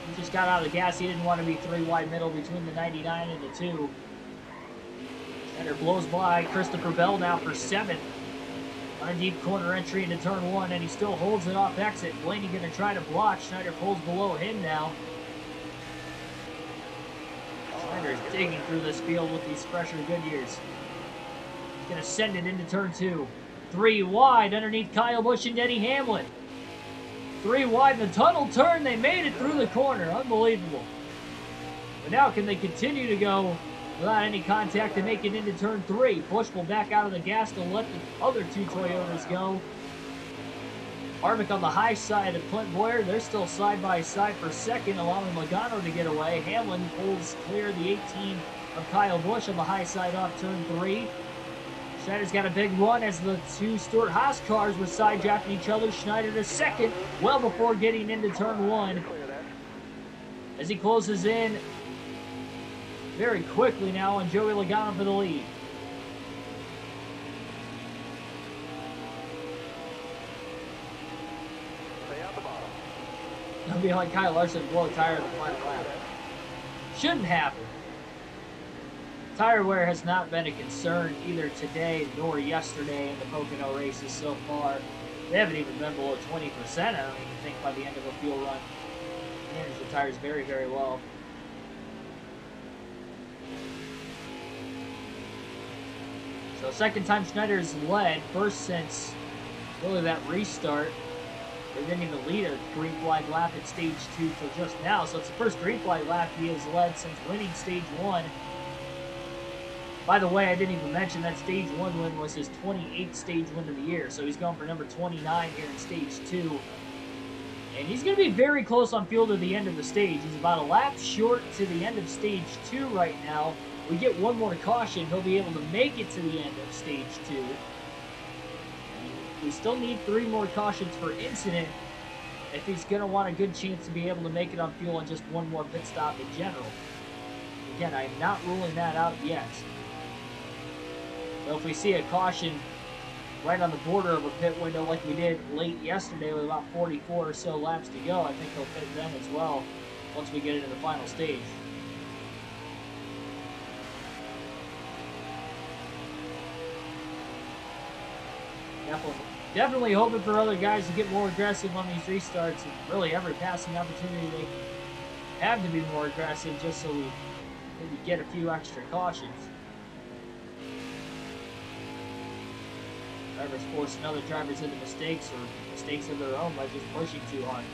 he just got out of the gas. He didn't want to be 3 wide middle between the 99 and the 2. Schneider blows by Christopher Bell now for 7th. On a deep corner entry into turn 1, and he still holds it off exit. Blaney going to try to block. Schneider pulls below him now. Schneider is digging through this field with these fresher Goodyears. He's going to send it into turn 2. 3 wide underneath Kyle Busch and Denny Hamlin. 3 wide in the tunnel turn. They made it through the corner. Unbelievable. But now can they continue to go without any contact to make it into turn 3? Busch will back out of the gas to let the other 2 Toyotas go. Harvick on the high side of Clint Boyer. They're still side by side for 2nd, allowing Logano to get away. Hamlin pulls clear the 18 of Kyle Busch on the high side off turn 3. Schneider's got a big run as the two Stewart-Haas cars were side-drafting each other. Schneider to second, well before getting into turn one. As he closes in very quickly now on Joey Logano for the lead. Stay out the bottom. It'll be like Kyle Larson blow a tire in the final lap. Shouldn't happen. Tire wear has not been a concern either today nor yesterday in the Pocono races so far. They haven't even been below 20%, I don't even think, by the end of a fuel run. Manage the tires very, very well. So second time Schneider's led, first since really that restart. They didn't even lead a green flag lap at stage 2 till just now, so it's the first green flag lap he has led since winning stage 1. By the way, I didn't even mention that stage 1 win was his 28th stage win of the year, so he's going for number 29 here in stage 2. And he's going to be very close on fuel to the end of the stage. He's about a lap short to the end of stage 2 right now. We get one more caution, he'll be able to make it to the end of stage 2. We still need 3 more cautions for incident if he's going to want a good chance to be able to make it on fuel and just one more pit stop in general. Again, I'm not ruling that out yet. So if we see a caution right on the border of a pit window like we did late yesterday with about 44 or so laps to go, I think he'll pit then as well once we get into the final stage. Definitely hoping for other guys to get more aggressive on these restarts, and really every passing opportunity they have to be more aggressive just so we maybe get a few extra cautions. Drivers forcing other drivers into mistakes or mistakes of their own by just pushing too hard.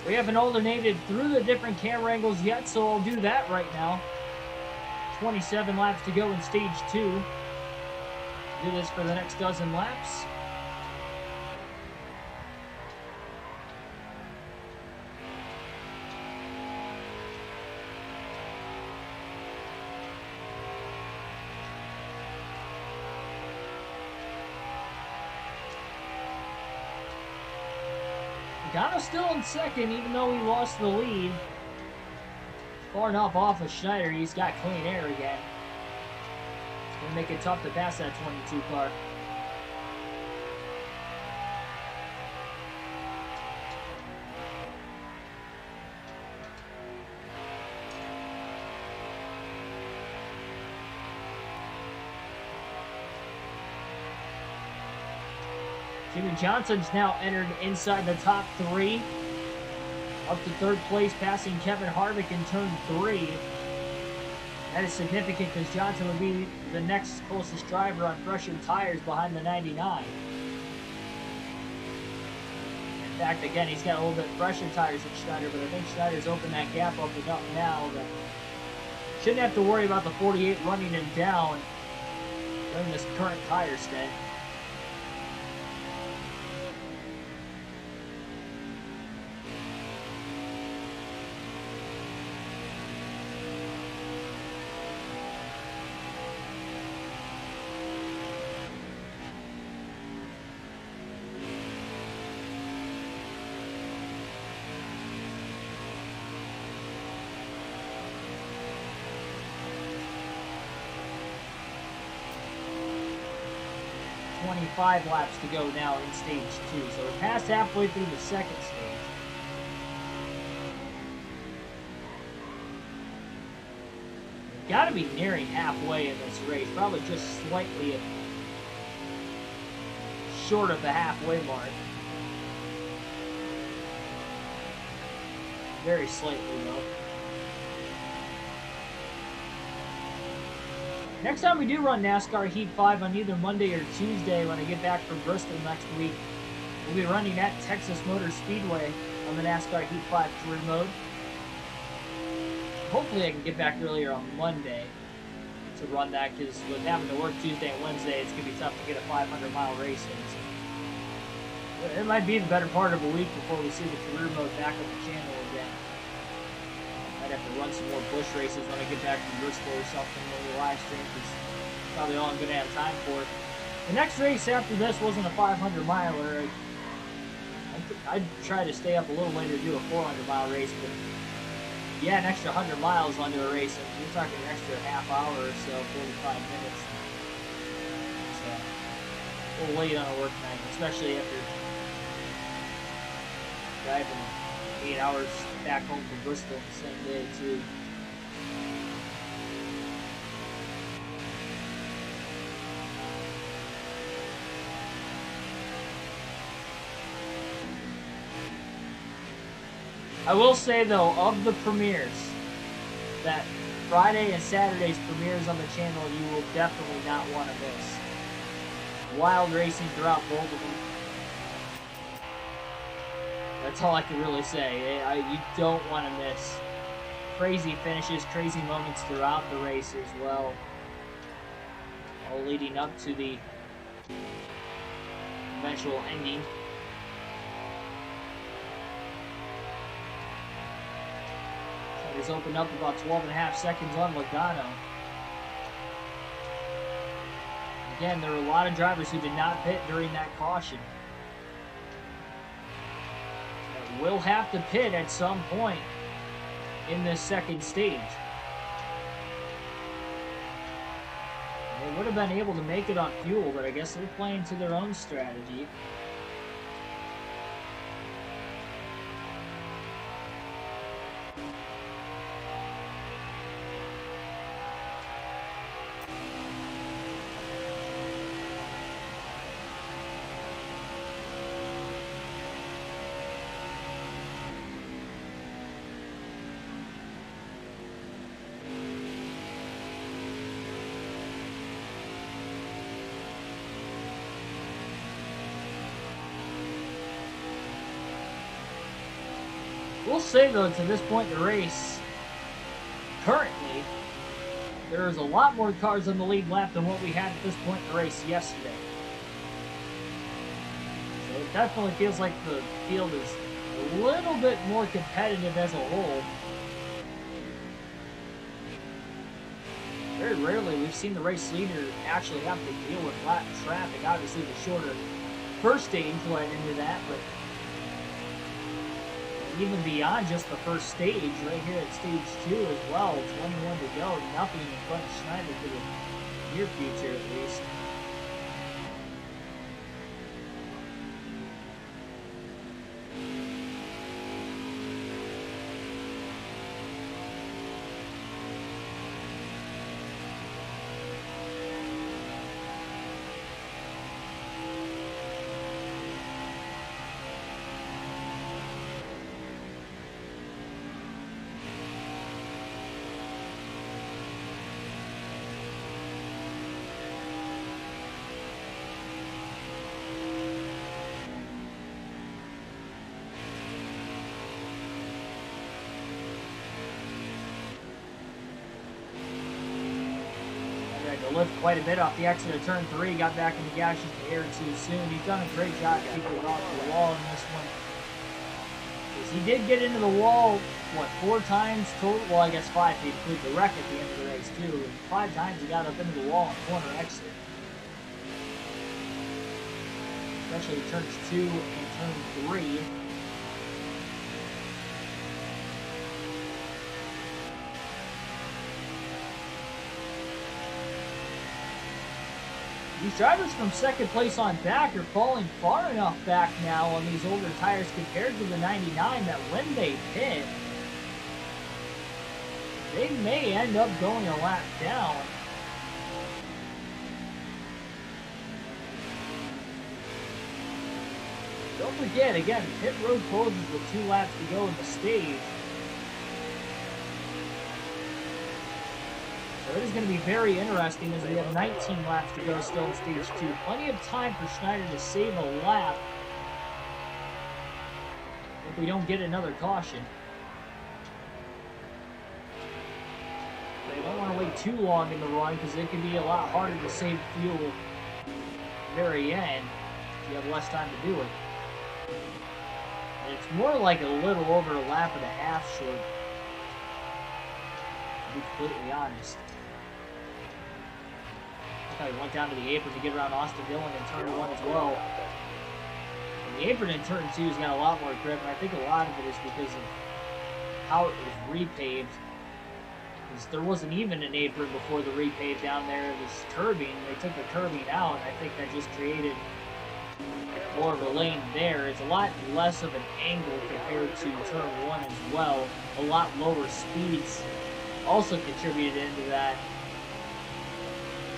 We haven't alternated through the different camera angles yet, so I'll do that right now. 27 laps to go in stage 2. Do this for the next dozen laps. Pocono still in second, even though he lost the lead. Far enough off of Schneider, he's got clean air again. It's going to make it tough to pass that 22 car. Jimmy Johnson's now entered inside the top 3. Up to third place, passing Kevin Harvick in turn 3. That is significant because Johnson would be the next closest driver on fresher tires behind the 99. In fact, again, he's got a little bit fresher tires than Schneider, but I think Schneider's opened that gap up enough now that shouldn't have to worry about the 48 running him down during this current tire stint. Five laps to go now in stage 2, so we're past halfway through the second stage. We've got to be nearing halfway in this race, probably just slightly short of the halfway mark. Very slightly though. Next time we do run NASCAR Heat 5 on either Monday or Tuesday when I get back from Bristol next week, we'll be running at Texas Motor Speedway on the NASCAR Heat 5 career mode. Hopefully I can get back earlier on Monday to run that, because with having to work Tuesday and Wednesday, it's going to be tough to get a 500-mile race in. So it might be the better part of a week before we see the career mode back on the channel again. Might have to run some more bush races when I get back from Bristol or something when we live stream, because probably all I'm going to have time for. The next race after this wasn't a 500-miler. I'd try to stay up a little later to do a 400-mile race, but yeah, an extra 100 miles onto a race, and you're talking an extra half hour or so, 45 minutes. It's a little late on a work night, especially after driving 8 hours back home from Bristol the same day, too. I will say, though, of the premieres, that Friday and Saturday's premieres on the channel, you will definitely not want to miss. Wild racing throughout both of them. That's all I can really say. You don't want to miss crazy finishes, crazy moments throughout the race as well. All leading up to the eventual ending. He's opened up about 12.5 seconds on Logano. Again, there were a lot of drivers who did not pit during that caution. Will have to pit at some point in this second stage. They would have been able to make it on fuel, but I guess they're playing to their own strategy. We'll say, though, to this point in the race, currently, there's a lot more cars on the lead lap than what we had at this point in the race yesterday. So it definitely feels like the field is a little bit more competitive as a whole. Very rarely we've seen the race leader actually have to deal with lap traffic. Obviously, the shorter first stage led into that, but even beyond just the first stage, right here at stage 2 as well, 21 to go, nothing in front of Schneider for the near future at least. Lift quite a bit off the exit of turn 3, got back in the gas just a hair too soon. He's done a great job keeping it off the wall in this one. Because he did get into the wall, what, 4 times total? Well, I guess 5 if you include the wreck at the end of the race too. And 5 times he got up into the wall on corner exit. Especially turns 2 and turn 3. These drivers from second place on back are falling far enough back now on these older tires compared to the 99 that when they pit, they may end up going a lap down. Don't forget, again, pit road closes with 2 laps to go in the stage. So it is going to be very interesting as we have 19 laps to go still in stage 2. Plenty of time for Schneider to save a lap if we don't get another caution. They don't want to wait too long in the run because it can be a lot harder to save fuel at the very end if you have less time to do it. And it's more like a little over a lap and a half short, to be completely honest. I went down to the apron to get around Austin Dillon in turn 1 as well. And the apron in turn 2 has got a lot more grip, and I think a lot of it is because of how it was repaved. Because there wasn't even an apron before the repave down there. It was curbing. They took the curbing out, and I think that just created more of a lane there. It's a lot less of an angle compared to turn 1 as well. A lot lower speeds also contributed into that.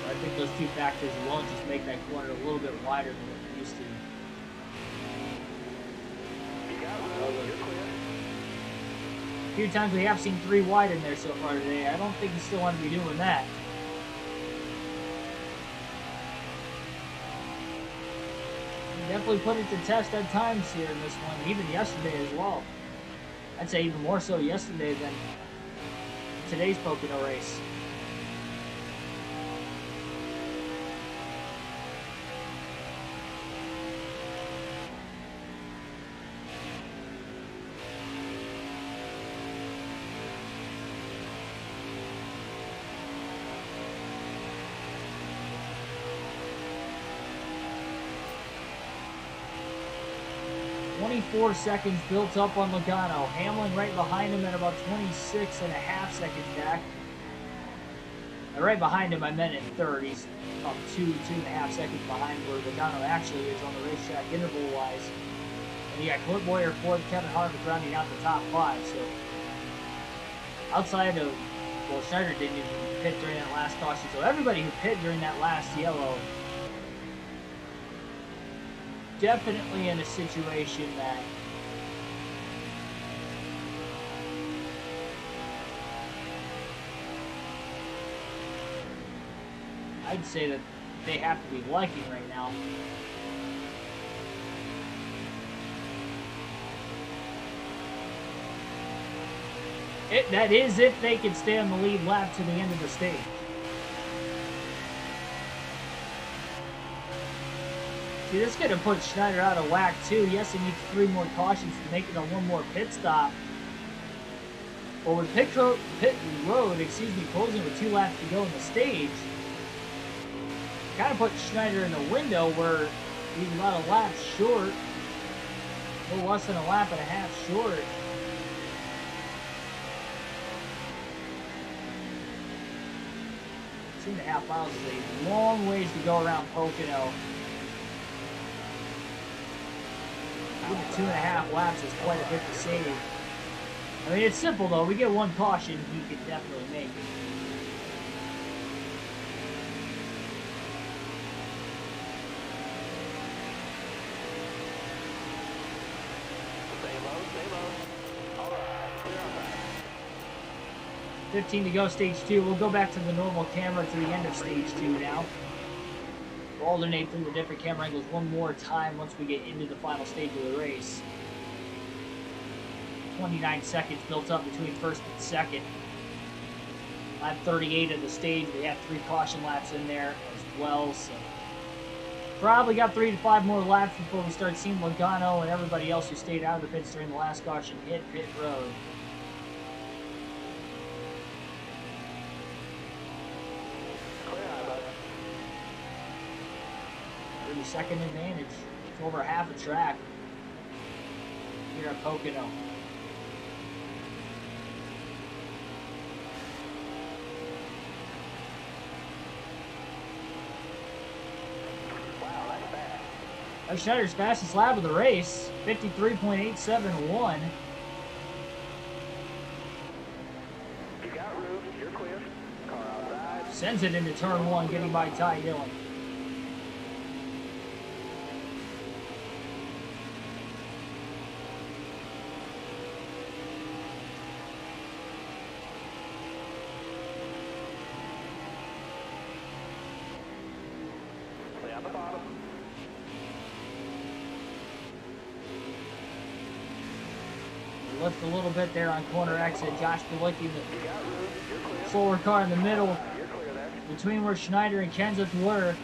I think those two factors alone just make that corner a little bit wider than what it used to. A few times we have seen 3 wide in there so far today. I don't think you still want to be doing that. You definitely put it to test at times here in this one, even yesterday as well. I'd say even more so yesterday than today's Pocono race. 24 seconds built up on Logano. Hamlin right behind him at about 26.5 seconds back. Right behind him, I meant in third. He's about 2.5 seconds behind where Logano actually is on the racetrack interval-wise. And you got Clint Boyer fourth, Kevin Harvick rounding out the top 5. So outside of, well, Schneider didn't even pit during that last caution. So everybody who pit during that last yellow definitely in a situation that I'd say that they have to be liking right now. That is if they can stay on the lead lap to the end of the stage. See, this is going to put Schneider out of whack, too. Yes, he needs 3 more cautions to make it on 1 more pit stop. But with pit road, closing with 2 laps to go in the stage, kind of put Schneider in a window where he's about a lap short, a little less than a lap and a half short. Two and a half miles is a long ways to go around Pocono. Even 2.5 laps is quite a bit to save. I mean, it's simple though. We get 1 caution, he could definitely make it. Stay low. All right, clear on that. 15 to go, stage 2. We'll go back to the normal camera to the end of stage 2 now. We'll alternate through the different camera angles 1 more time once we get into the final stage of the race. 29 seconds built up between first and second. Lap 38 of the stage. We have 3 caution laps in there as well, so probably got 3 to 5 more laps before we start seeing Logano and everybody else who stayed out of the pits during the last caution hit pit road. Second advantage. It's over half a track here at Pocono. Wow, that's fast. That's Schneider's fastest lap of the race, 53.871. You got room, you're clear. Car outside. Sends it into turn 1, getting by Ty Dillon. lift a little bit there on corner exit. Josh Balicki, the slower car in the middle, between where Schneider and Kenseth were.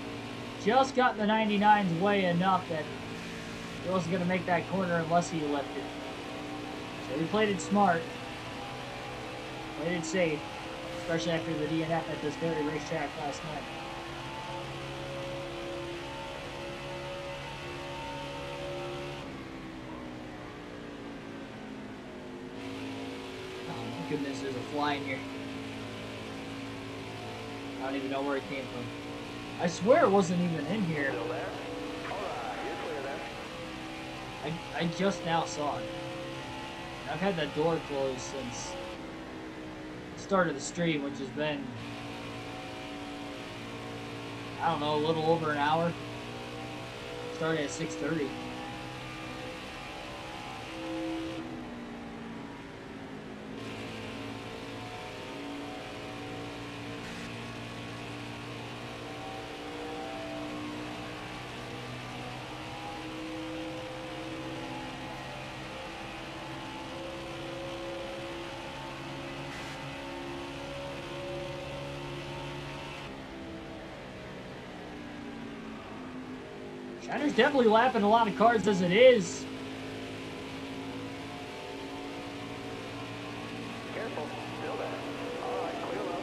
Just got in the 99's way enough that he wasn't going to make that corner unless he lifted. So he played it smart. Played it safe, especially after the DNF at this very racetrack last night. Oh my goodness, there's a fly in here. I don't even know where it came from. I swear it wasn't even in here. I just now saw it. I've had that door closed since the start of the stream, which has been, I don't know, a little over an hour. Starting at 6:30. Shiner's definitely lapping a lot of cars as it is. Careful, still there. All right, clear up.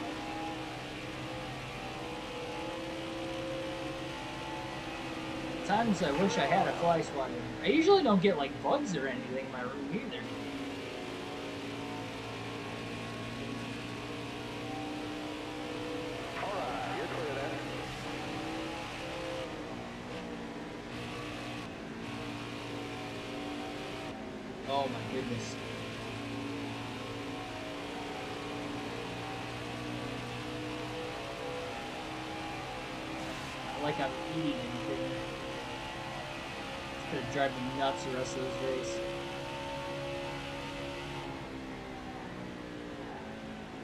Times I wish I had a fly swatter. I usually don't get like bugs or anything in my room either. All right, you're clear there. Oh my goodness. Not like I'm eating anything. It's gonna drive me nuts the rest of this race.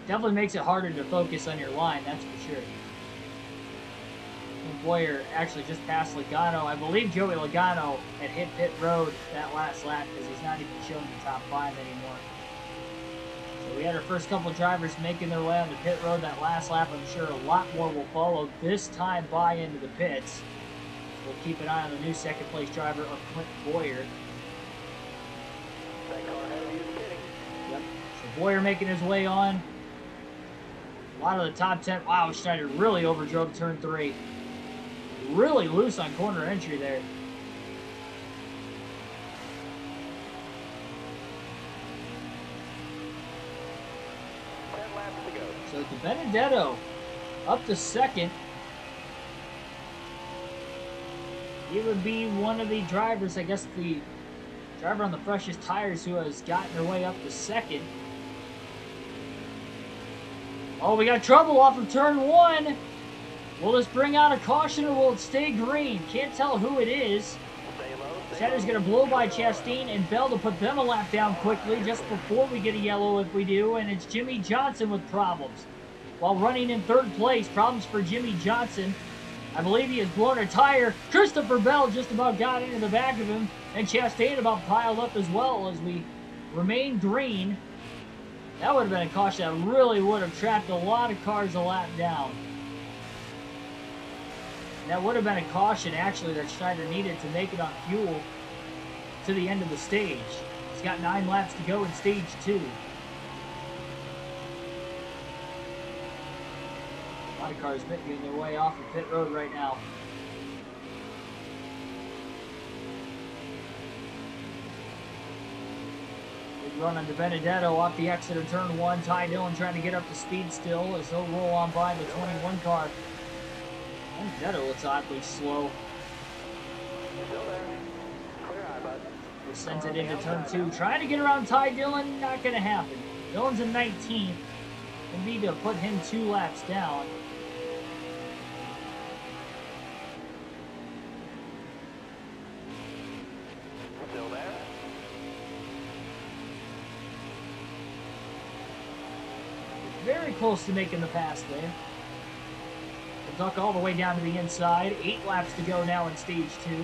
Definitely makes it harder to focus on your line, that's for sure. Boyer actually just passed Logano. I believe Joey Logano had hit pit road that last lap because he's not even showing the top 5 anymore. So we had our first couple drivers making their way on the pit road that last lap. I'm sure a lot more will follow this time by into the pits. We'll keep an eye on the new second place driver of Clint Boyer. That car ahead of you is pitting. Yep. So Boyer making his way on. A lot of the top 10. Wow, Schneider really overdrove turn 3. Really loose on corner entry there. 10 laps to go. So De Benedetto up to second. He would be one of the drivers, I guess the driver on the freshest tires who has gotten their way up to second. Oh, we got trouble off of turn 1. Will this bring out a caution or will it stay green? Can't tell who it is. Stay low. Schneider's going to blow by Chastain and Bell to put them a lap down quickly just before we get a yellow if we do. And it's Jimmy Johnson with problems. While running in third place, problems for Jimmy Johnson. I believe he has blown a tire. Christopher Bell just about got into the back of him. And Chastain about piled up as well as we remain green. That would have been a caution that really would have trapped a lot of cars a lap down. That would have been a caution, actually, that Schneider needed to make it on fuel to the end of the stage. He's got 9 laps to go in stage 2. A lot of cars making their way off of pit road right now. Big run on De Benedetto off the exit of turn 1. Ty Dillon trying to get up to speed still as he'll roll on by the 21 car. Benedetto looks oddly slow. Still there. Clear eye, bud. He sends it into turn 2. Trying to get around Ty Dillon, not going to happen. Dillon's in 19th. We need to put him 2 laps down. Still there. Very close to making the pass there. We'll duck all the way down to the inside. 8 laps to go now in stage 2.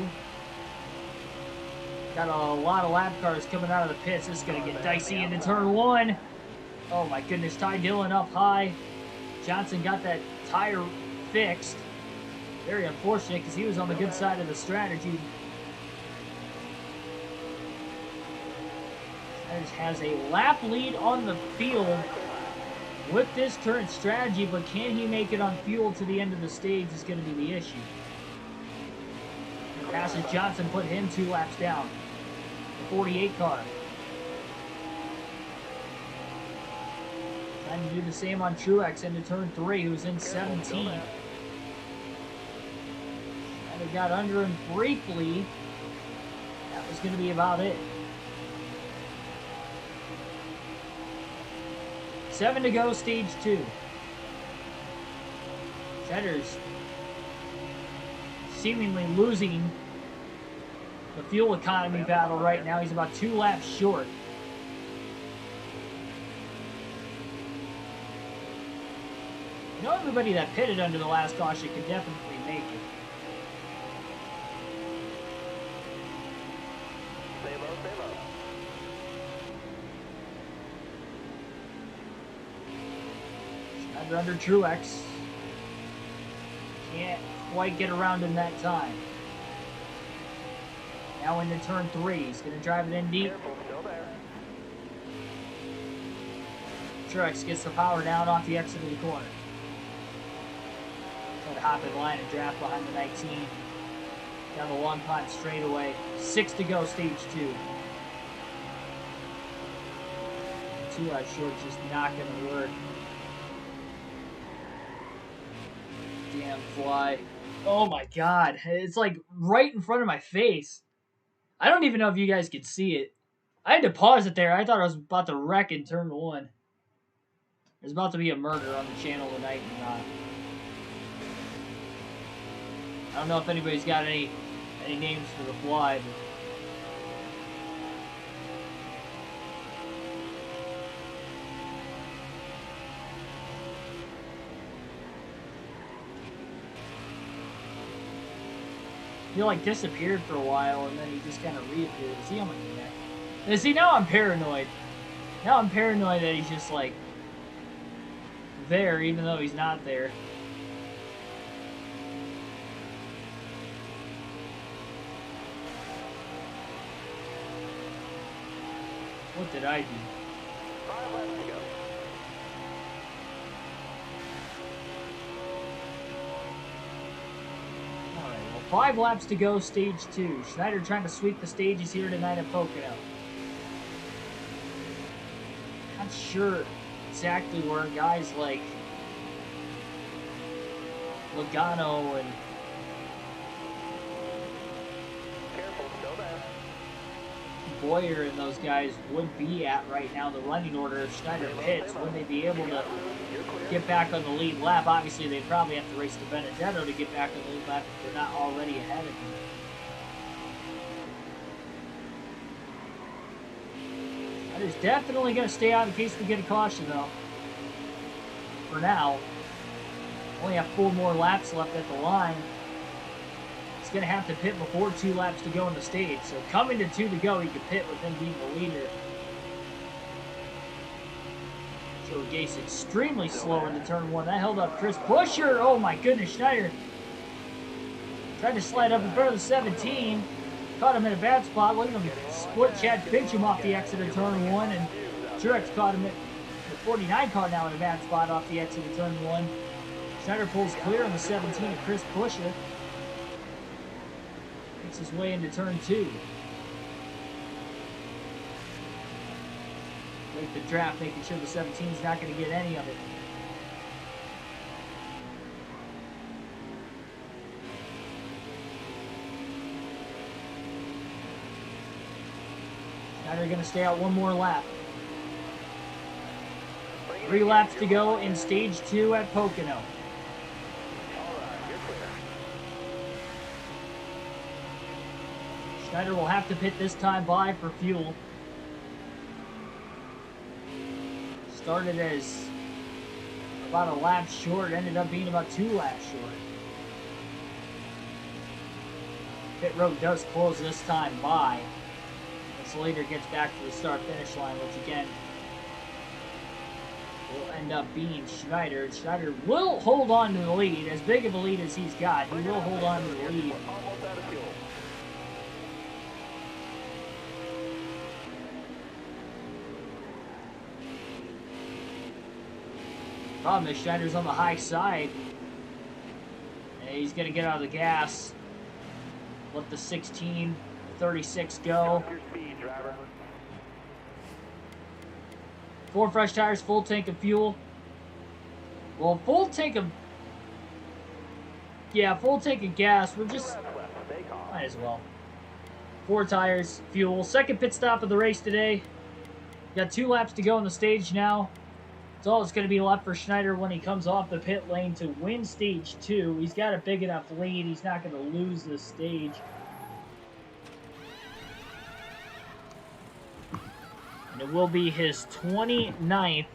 Got a lot of lap cars coming out of the pits. This is going to get dicey into turn 1. Oh my goodness, Ty Dillon up high. Johnson got that tire fixed. Very unfortunate because he was on the good side of the strategy. Snyder has a lap lead on the field with this current strategy, but can he make it on fuel to the end of the stage is going to be the issue. He passes Johnson, put him 2 laps down. The 48 car. Trying to do the same on Truex into turn 3, who's in 17. And he got under him briefly. That was going to be about it. 7 to go, stage 2. Snyder's seemingly losing the fuel economy battle right now. He's about 2 laps short. You know, everybody that pitted under the last caution could definitely make it. Stay low, stay low. Snyder under Truex. Can't quite get around him that time. Now into turn 3. He's going to drive it in deep. Careful, still there. Truex gets the power down off the exit of the corner. Try to hop in line and draft behind the 19. Down the long pond straightaway. 6 to go, stage 2. 2 out short's just not going to work. Damn fly. Oh my god. It's like right in front of my face. I don't even know if you guys could see it. I had to pause it there. I thought I was about to wreck in turn 1. There's about to be a murder on the channel tonight. And, I don't know if anybody's got any names for the fly, but he like disappeared for a while and then he just kind of reappeared. Is he on my neck? And see, now I'm paranoid. Now I'm paranoid that he's just like there even though he's not there. What did I do? 5 laps to go. Alright, well 5 laps to go, stage 2. Snyder trying to sweep the stages here tonight at Pocono. Not sure exactly where guys like Logano and Careful, still there. Boyer and those guys would be at right now. The running order if Schneider pits, would they be able to get back on the lead lap? Obviously, they probably have to race to Benedetto to get back on the lead lap if they're not already ahead of him. Schneider's definitely going to stay out in case we get a caution, though. For now. Only have 4 more laps left at the line. He's going to have to pit before 2 laps to go in the stage. So coming to 2 to go, he could pit with him being the leader. Joe Gase extremely slow into turn 1. That held up Chris Buescher. Oh my goodness, Schneider tried to slide up in front of the 17. Caught him in a bad spot. Look at him split Chad Fincham off the exit of turn 1. And Truex caught him at the 49 car now in a bad spot off the exit of turn 1. Schneider pulls clear on the 17 of Chris Buescher. Makes his way into turn 2. Make the draft, making sure the 17 is not going to get any of it. Schneider going to stay out 1 more lap. 3 laps to go in stage 2 at Pocono. Schneider will have to pit this time by for fuel. Started as about a lap short, ended up being about 2 laps short. Pit road does close this time by. Slater gets back to the start-finish line, which again will end up being Schneider. Schneider will hold on to the lead. As big of a lead as he's got, he will hold on to the lead. Almost out of fuel. Problem is Schneider's on the high side. And he's going to get out of the gas. Let the 16:36 go. Your speed, driver. 4 fresh tires, full tank of fuel. Well, full tank of... Yeah, full tank of gas. We're just... Stay calm. Might as well. 4 tires, fuel. Second pit stop of the race today. Got 2 laps to go in the stage now. That's all it's going to be left for Schneider when he comes off the pit lane to win stage 2. He's got a big enough lead. He's not going to lose this stage. And it will be his 29th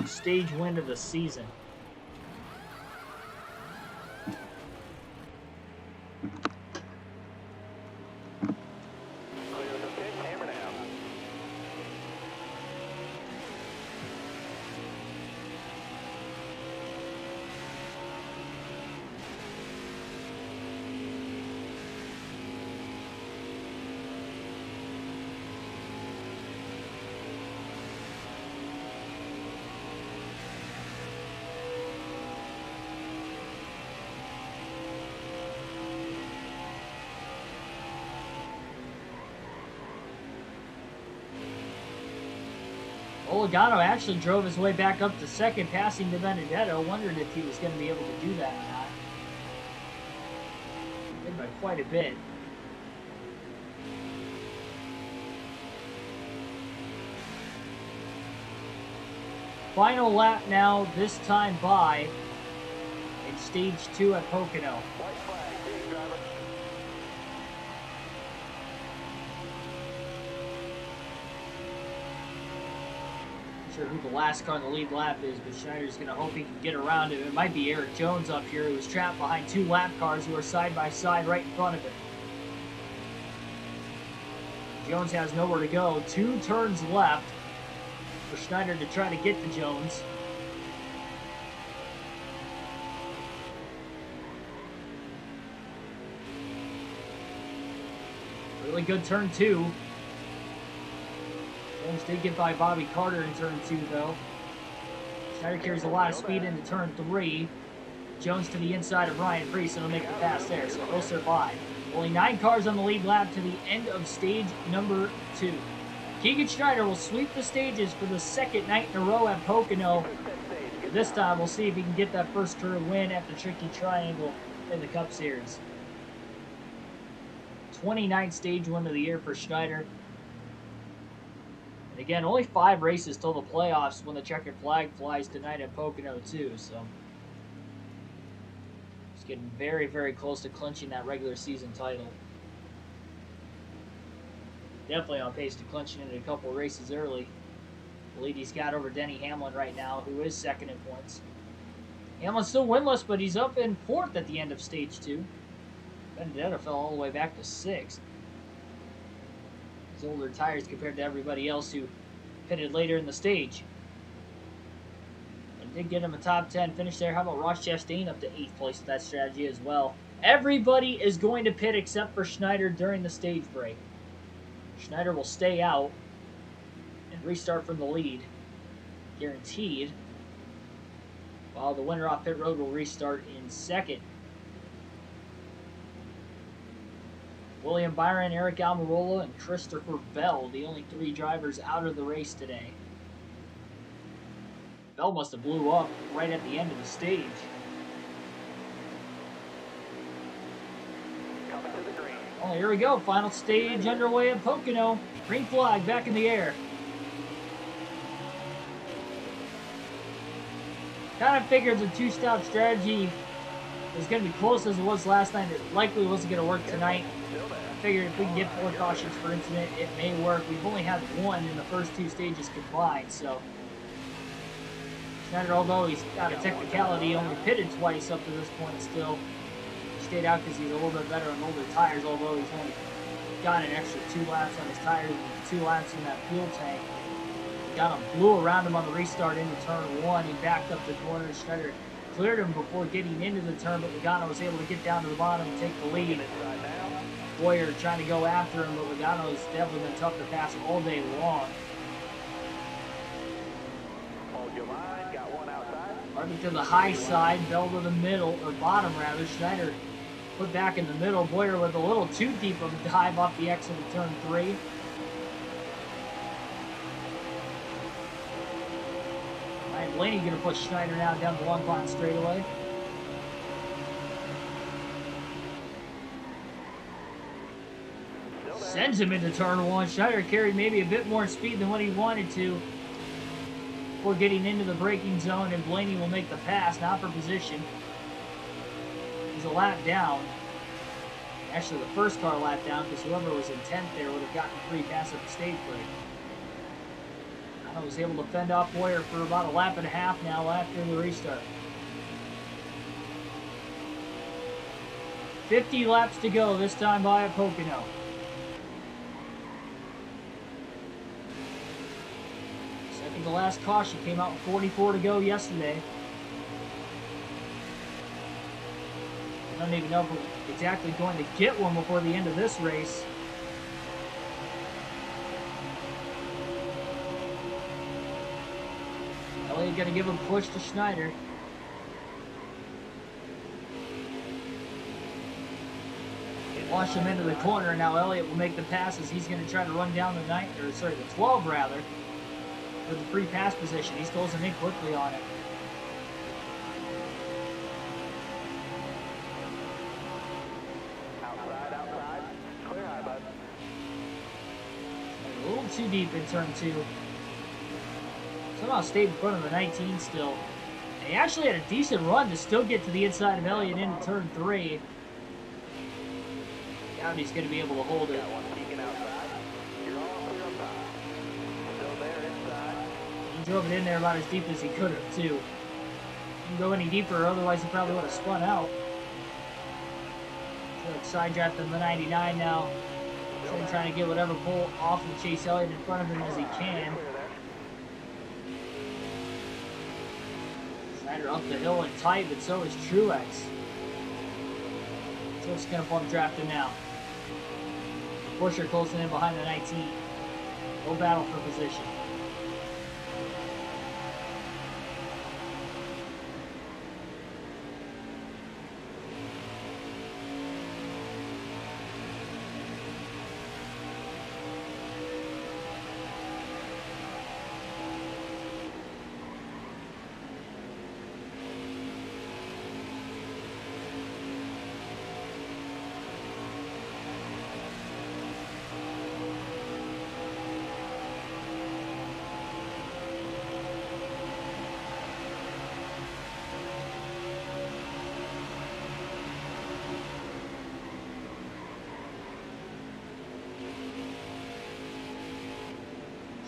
stage win of the season. Clear the pit, hammer down. Logano actually drove his way back up to second, passing to Benedetto. Wondered if he was going to be able to do that or not. Did by quite a bit. Final lap now, this time by in stage 2 at Pocono. White flag, big driver. Not sure who the last car in the lead lap is, but Schneider's going to hope he can get around him. It might be Eric Jones up here, who was trapped behind 2 lap cars who are side by side right in front of him. Jones has nowhere to go. 2 turns left for Schneider to try to get to Jones. Really good turn 2. Jones did get by Bobby Carter in turn 2, though. Schneider carries a lot of speed into turn 3. Jones to the inside of Ryan Preece, and he'll make the pass there, so he'll survive. Only 9 cars on the lead lap to the end of stage number 2. Keegan Schneider will sweep the stages for the 2nd night in a row at Pocono. This time, we'll see if he can get that first career win at the Tricky Triangle in the Cup Series. 29th stage win of the year for Schneider. And again, only 5 races till the playoffs when the checkered flag flies tonight at Pocono too, so he's getting very, very close to clinching that regular season title. Definitely on pace to clinching it a couple races early. The lead he's got over Denny Hamlin right now, who is 2nd in points. Hamlin's still winless, but he's up in 4th at the end of stage 2. Benedetto fell all the way back to 6th. His older tires compared to everybody else who pitted later in the stage. But did get him a top 10 finish there. How about Ross Chastain up to 8th place with that strategy as well? Everybody is going to pit except for Schneider during the stage break. Schneider will stay out and restart from the lead, guaranteed, while the winner off pit road will restart in 2nd. William Byron, Eric Almirola, and Christopher Bell, the only 3 drivers out of the race today. Bell must have blew up right at the end of the stage. Coming to the green. Oh, here we go. Final stage underway at Pocono. Green flag back in the air. Kind of figured the 2-stop strategy was going to be close as it was last night. It likely wasn't going to work tonight. I figured if we can get 4 cautions per incident, it may work. We've only had 1 in the first 2 stages combined, so Schneider, although he's got a technicality, only pitted twice up to this point still. He stayed out because he's a little bit better on older tires, although he's only got an extra 2 laps on his tires and 2 laps in that fuel tank. Got him, blew around him on the restart into turn 1. He backed up the corner. Schneider cleared him before getting into the turn, but Logano was able to get down to the bottom and take the lead. Boyer trying to go after him, but Logano's definitely been tough to pass all day long. Hold your line, got one outside. Harvick to the high side, Bell to the middle, or bottom rather. Schneider put back in the middle. Boyer with a little too deep of a dive off the exit of turn 3. Ryan Blaney going to push Schneider now down the long pond straightaway. Sends him into turn 1. Schneider carried maybe a bit more speed than what he wanted to before getting into the braking zone, and Blaney will make the pass, now for position. He's a lap down. Actually, the first car lap down, because whoever was in 10th there would have gotten a free pass at the stage break. I was able to fend off Boyer for about a lap and a half now after the restart. 50 laps to go, this time by a Pocono. Second to last caution came out with 44 to go yesterday. I don't even know if we're exactly going to get one before the end of this race. Elliott going to give a push to Schneider. Wash him into the corner. Now Elliott will make the passes. He's going to try to run down the 12 rather, for the free pass position. He's closing in quickly on it. Outside. Clear high, bud. A little too deep in turn 2. Somehow stayed in front of the 19 still. And he actually had a decent run to still get to the inside of Elliott into turn 3. Doubt he's going to be able to hold it. Got one peeking outside. You're all clear up top. Still there inside. He drove it in there about as deep as he could have, too. Didn't go any deeper, otherwise he probably would have spun out. Side drafting the 99 now. Still trying to get whatever pull off of Chase Elliott in front of him as he can. Schneider up the hill and tight, but so is Truex. So it's going to bump drafting now. Busher closing in behind the 19. No battle for position.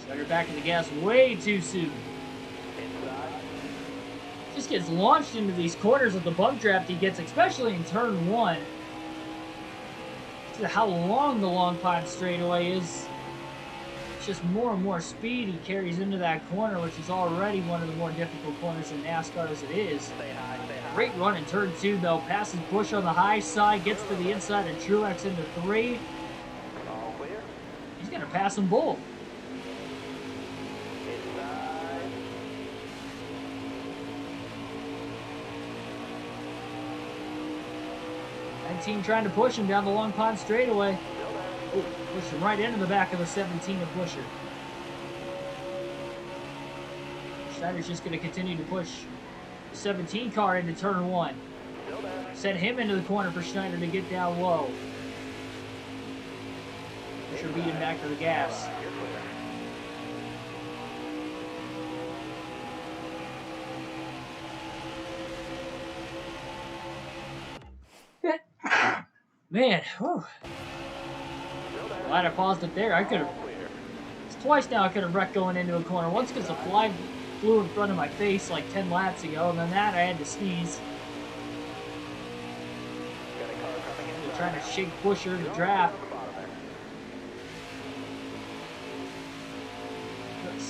Schneider back in the gas way too soon. Just gets launched into these corners of the bump draft he gets, especially in turn 1. To how long the long pond straightaway is. It's just more and more speed he carries into that corner, which is already one of the more difficult corners in NASCAR as it is. Great run in turn 2 though. Passes Busch on the high side, gets to the inside of Truex into 3. He's going to pass them both. Team trying to push him down the long pond straightaway. Oh, push him right into the back of the 17 of Busher. Schneider's just going to continue to push the 17 car into turn 1. Send him into the corner for Schneider to get down low. Busher beat him back to the gas. Man, whew. Glad I paused it there. I could have. It's twice now I could have wrecked going into a corner. Once because the fly flew in front of my face like 10 laps ago, and then that I had to sneeze. Trying to shake Busher in the draft.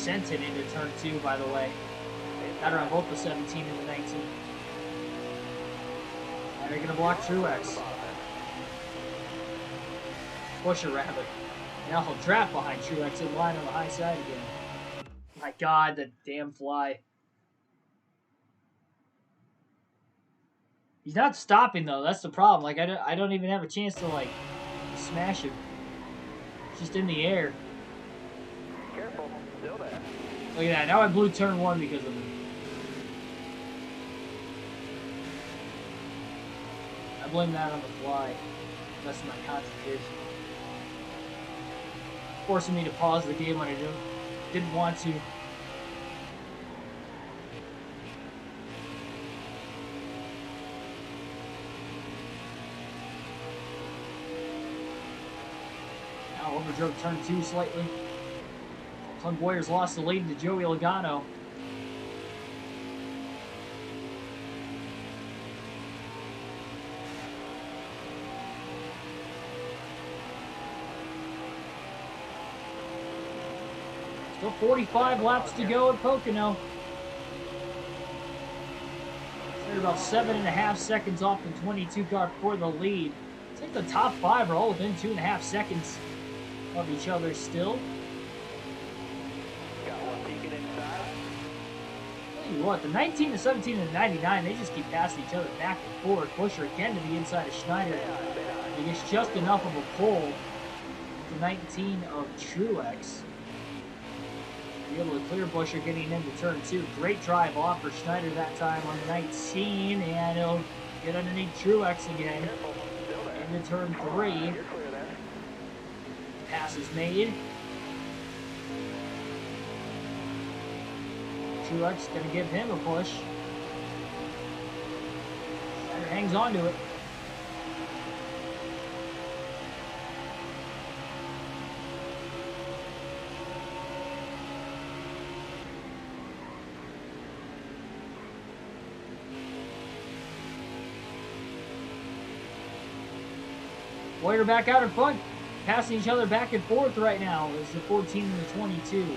sent it into turn 2, by the way. Got her on both the 17 and the 19. And they're going to block Truex. Push her, rather. Now he'll draft behind Truex in line on the high side again. My God, the damn fly. He's not stopping, though. That's the problem. Like, I don't even have a chance to, like, smash him. It's just in the air. Careful, still there. Look at that. Now I blew turn 1 because of him. I blame that on the fly. Messing my concentration. Forcing me to pause the game when I didn't want to. Now overdrove turn 2 slightly. Clint Boyer's lost the lead to Joey Logano. Still 45 laps to go at Pocono. They're about 7.5 seconds off the 22 car for the lead. I think the top 5 are all within 2.5 seconds of each other still. Got one peeking inside. Tell you what, the 19, the 17, and the 99, they just keep passing each other back and forth. Busher again to the inside of Schneider. He gets just enough of a pull. The 19 of Truex. Be able to clear Busher getting into turn 2. Great drive off for Schneider that time on the 19, and he'll get underneath Truex again into turn 3. Pass is made. Truex going to give him a push. Schneider hangs on to it. Boyer back out in front, passing each other back and forth right now is the 14 and the 22.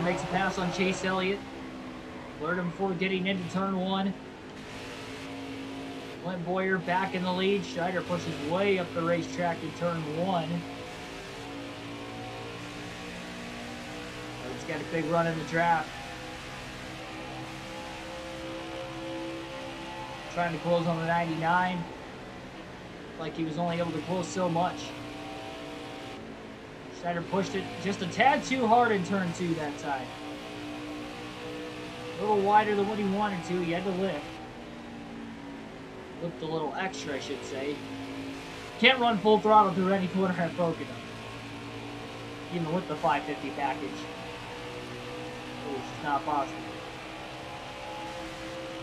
Makes a pass on Chase Elliott. Alert him before getting into turn 1. Clint Boyer back in the lead. Schneider pushes way up the racetrack in turn 1. He's got a big run in the draft. Trying to close on the 99. Like he was only able to close so much. Schneider pushed it just a tad too hard in turn 2 that time. A little wider than what he wanted to. He had to lift. Lift a little extra, I should say. Can't run full throttle through any corner at Pocono. Even with the 550 package. It's just not possible.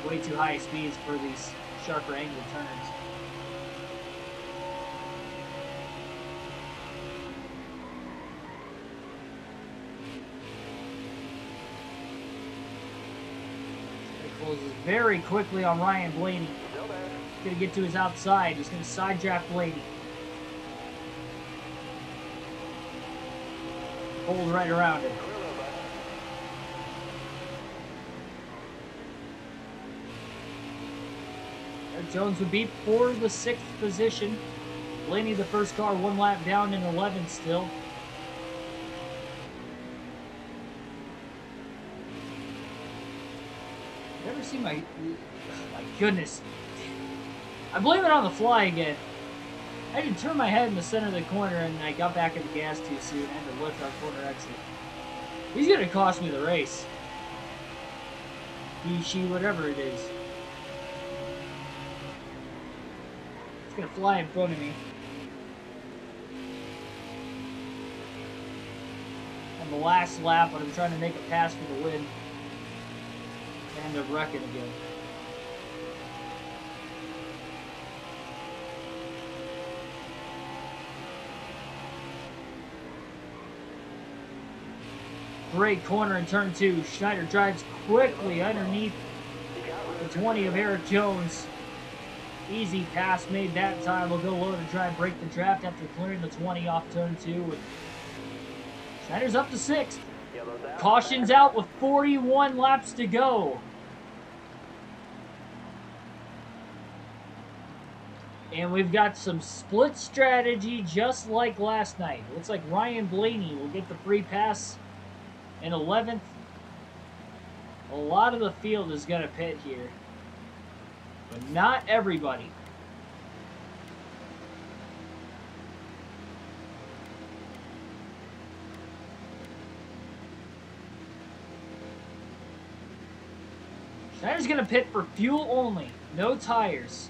Way too high speeds for these sharper angle turns. Closes very quickly on Ryan Blaney. He's going to get to his outside. He's going to side draft Blaney. Hold right around it. Eric Jones would be for the 6th position. Blaney, the first car, 1 lap down in 11th still. Never see my goodness. I blame it on the fly again. I had to turn my head in the center of the corner and I got back in the gas too soon and had to lift on corner exit. He's going to cost me the race. He, she, whatever it is. It's going to fly in front of me. On the last lap, when I'm trying to make a pass for the win, I end up wrecking again. Great corner in turn 2. Schneider drives quickly underneath the 20 of Eric Jones. Easy pass made that time. We'll go low to try and break the draft after clearing the 20 off turn 2. And Schneider's up to 6th. Caution's out with 41 laps to go. And we've got some split strategy just like last night. Looks like Ryan Blaney will get the free pass in 11th. A lot of the field is going to pit here, but not everybody. Schneider's going to pit for fuel only, no tires.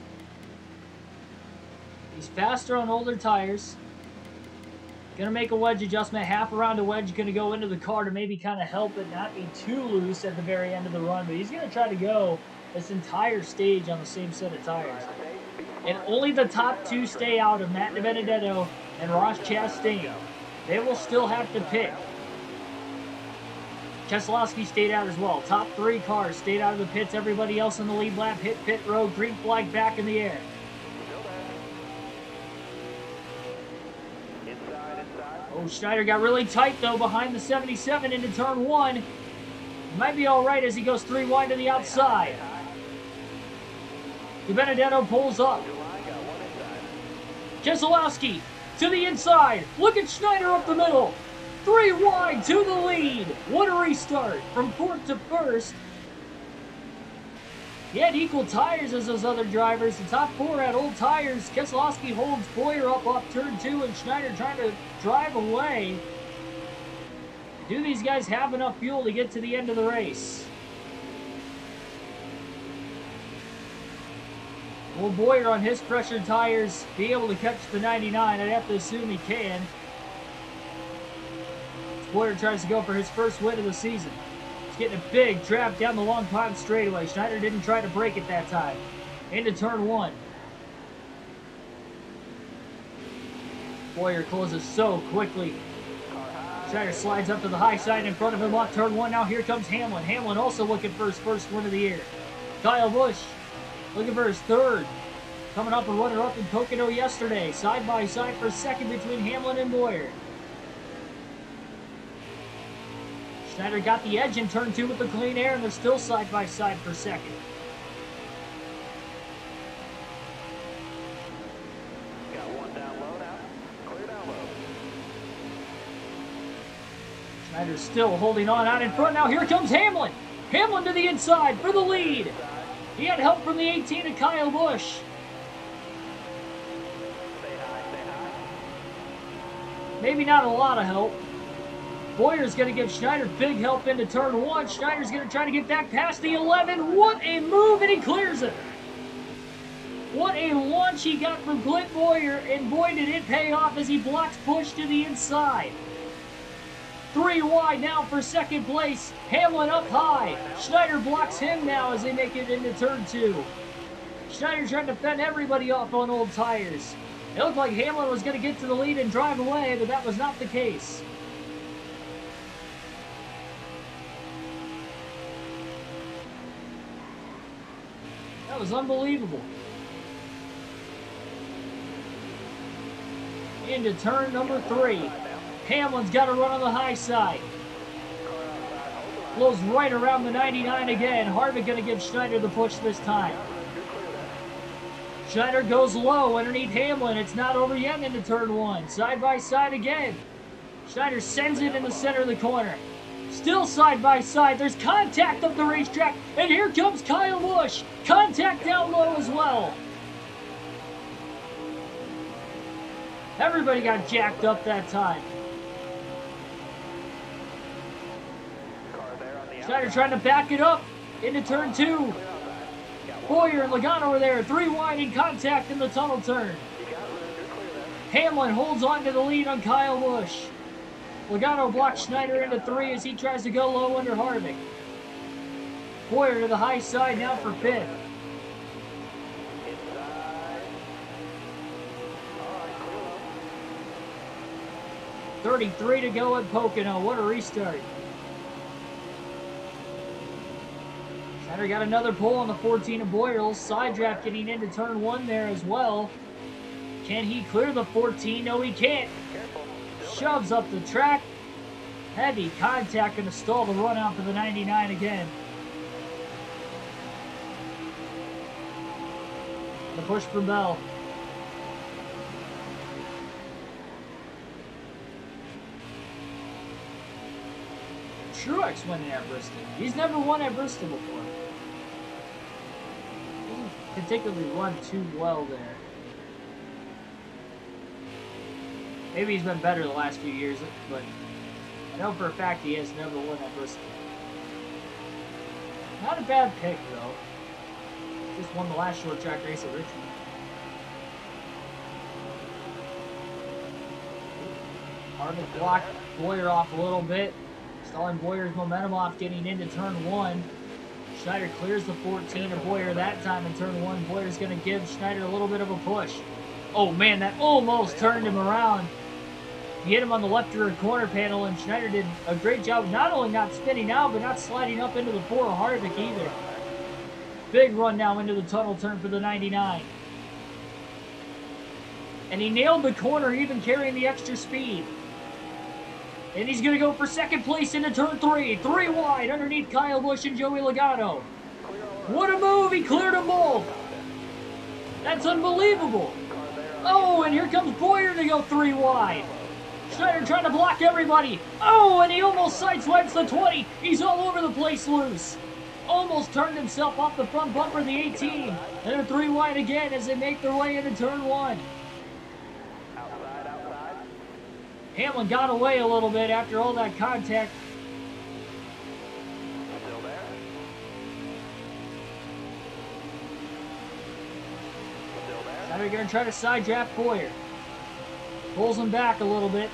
He's faster on older tires. Going to make a wedge adjustment, half around a wedge, going to go into the car to maybe kind of help it not be too loose at the very end of the run, but he's going to try to go this entire stage on the same set of tires. And only the top 2 stay out of Matt DiBenedetto and Ross Chastain. They will still have to pit. Keselowski stayed out as well. Top 3 cars stayed out of the pits. Everybody else in the lead lap hit pit road. Green flag back in the air. Oh, Schneider got really tight, though, behind the 77 into turn 1. Might be all right as he goes 3 wide to the outside. DiBenedetto pulls up. Keselowski to the inside. Look at Schneider up the middle. 3 wide to the lead. What a restart from 4th to 1st. He had equal tires as those other drivers. The top 4 had old tires. Keselowski holds Boyer up off turn 2, and Schneider trying to drive away. Do these guys have enough fuel to get to the end of the race? Will Boyer on his pressure tires be able to catch the 99? I'd have to assume he can. Boyer tries to go for his first win of the season. He's getting a big draft down the long pond straightaway. Schneider didn't try to break it that time. Into turn 1. Boyer closes so quickly. Schneider slides up to the high side in front of him off turn 1. Now here comes Hamlin. Hamlin also looking for his first win of the year. Kyle Busch looking for his 3rd. Coming up a runner-up in Pocono yesterday. Side by side for 2nd between Hamlin and Boyer. Schneider got the edge in turn 2 with the clean air, and they're still side by side for 2nd. Got one down low now. Clear down low. Schneider's still holding on out in front. Now here comes Hamlin. Hamlin to the inside for the lead. He had help from the 18 of Kyle Busch. Stay high, stay high. Maybe not a lot of help. Boyer's going to give Schneider big help into turn 1. Schneider's going to try to get back past the 11. What a move, and he clears it. What a launch he got from Clint Boyer, and boy did it pay off as he blocks Busch to the inside. 3 wide now for 2nd place. Hamlin up high. Schneider blocks him now as they make it into turn 2. Schneider trying to fend everybody off on old tires. It looked like Hamlin was going to get to the lead and drive away, but that was not the case. That was unbelievable. Into turn number 3. Hamlin's got to run on the high side. Blows right around the 99 again. Harvick going to give Schneider the push this time. Schneider goes low underneath Hamlin. It's not over yet into turn 1. Side by side again. Schneider sends it in the center of the corner. Still side by side. There's contact up the racetrack. And here comes Kyle Busch. Contact down low as well. Everybody got jacked up that time. Schneider trying to back it up into turn 2. Boyer and Logano are there. 3 wide in contact in the tunnel turn. Hamlin holds on to the lead on Kyle Busch. Logano blocks Schneider into 3 as he tries to go low under Harvick. Boyer to the high side now for 5th. 33 to go at Pocono. What a restart. Schneider got another pole on the 14 of Boyer. Side draft getting into turn 1 there as well. Can he clear the 14? No, he can't. Shoves up the track. Heavy contact, going to stall the run out for the 99 again. The push for Bell. Truex winning at Bristol. He's never won at Bristol before. Doesn't particularly run too well there. Maybe he's been better the last few years, but I know for a fact he has never won at Bristol. Not a bad pick, though. Just won the last short track race at Richmond. Harvick blocked Boyer off a little bit, stalling Boyer's momentum off getting into turn 1. Schneider clears the 14 of Boyer that time in turn 1. Boyer's going to give Schneider a little bit of a push. Oh man, that almost turned him around. He hit him on the left rear corner panel, and Schneider did a great job not only not spinning out, but not sliding up into the 4 of Harvick either. Big run now into the tunnel turn for the 99. And he nailed the corner, even carrying the extra speed. And he's going to go for second place into turn 3. 3 wide underneath Kyle Busch and Joey Logano. What a move! He cleared them both. That's unbelievable. Oh, and here comes Boyer to go 3 wide. Schneider trying to block everybody. Oh, and he almost sideswipes the 20. He's all over the place loose. Almost turned himself off the front bumper of the 18. And they're 3 wide again as they make their way into turn 1. Hamlin got away a little bit after all that contact. Still there. Still there. Schneider going to try to side draft Boyer. Pulls him back a little bit.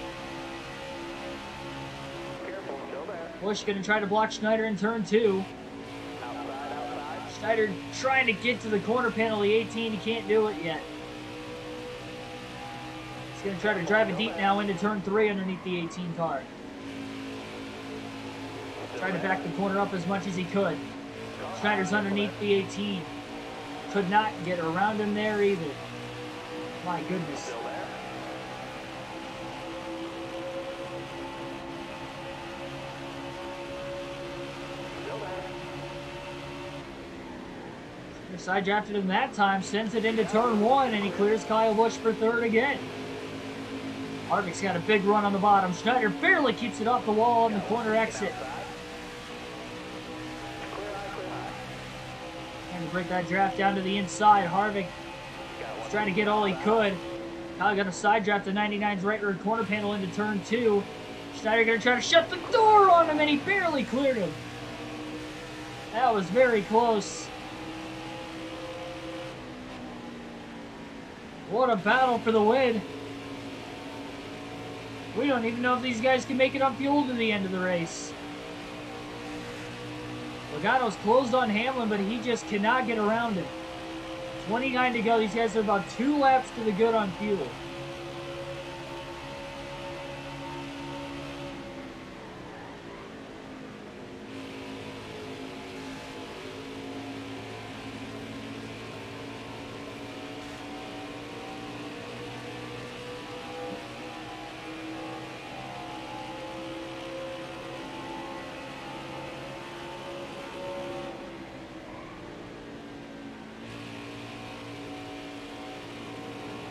Careful, still there. Busch going to try to block Schneider in turn 2. Outside. Schneider trying to get to the corner panel of the 18. He can't do it yet. He's going to try to drive it deep now into turn 3 underneath the 18 car. Trying to back the corner up as much as he could. Schneider's underneath the 18. Could not get around him there either. My goodness. Still there. Still there. Side drafted him that time, sends it into turn 1, and he clears Kyle Busch for 3rd again. Harvick's got a big run on the bottom. Schneider barely keeps it off the wall on the corner exit. Trying to break that draft down to the inside. Harvick was trying to get all he could. Kyle got a side draft to 99's right rear corner panel into turn 2. Schneider going to try to shut the door on him, and he barely cleared him. That was very close. What a battle for the win. We don't even know if these guys can make it on fuel to the end of the race. Logano's closed on Hamlin, but he just cannot get around him. 29 to go. These guys are about 2 laps to the good on fuel.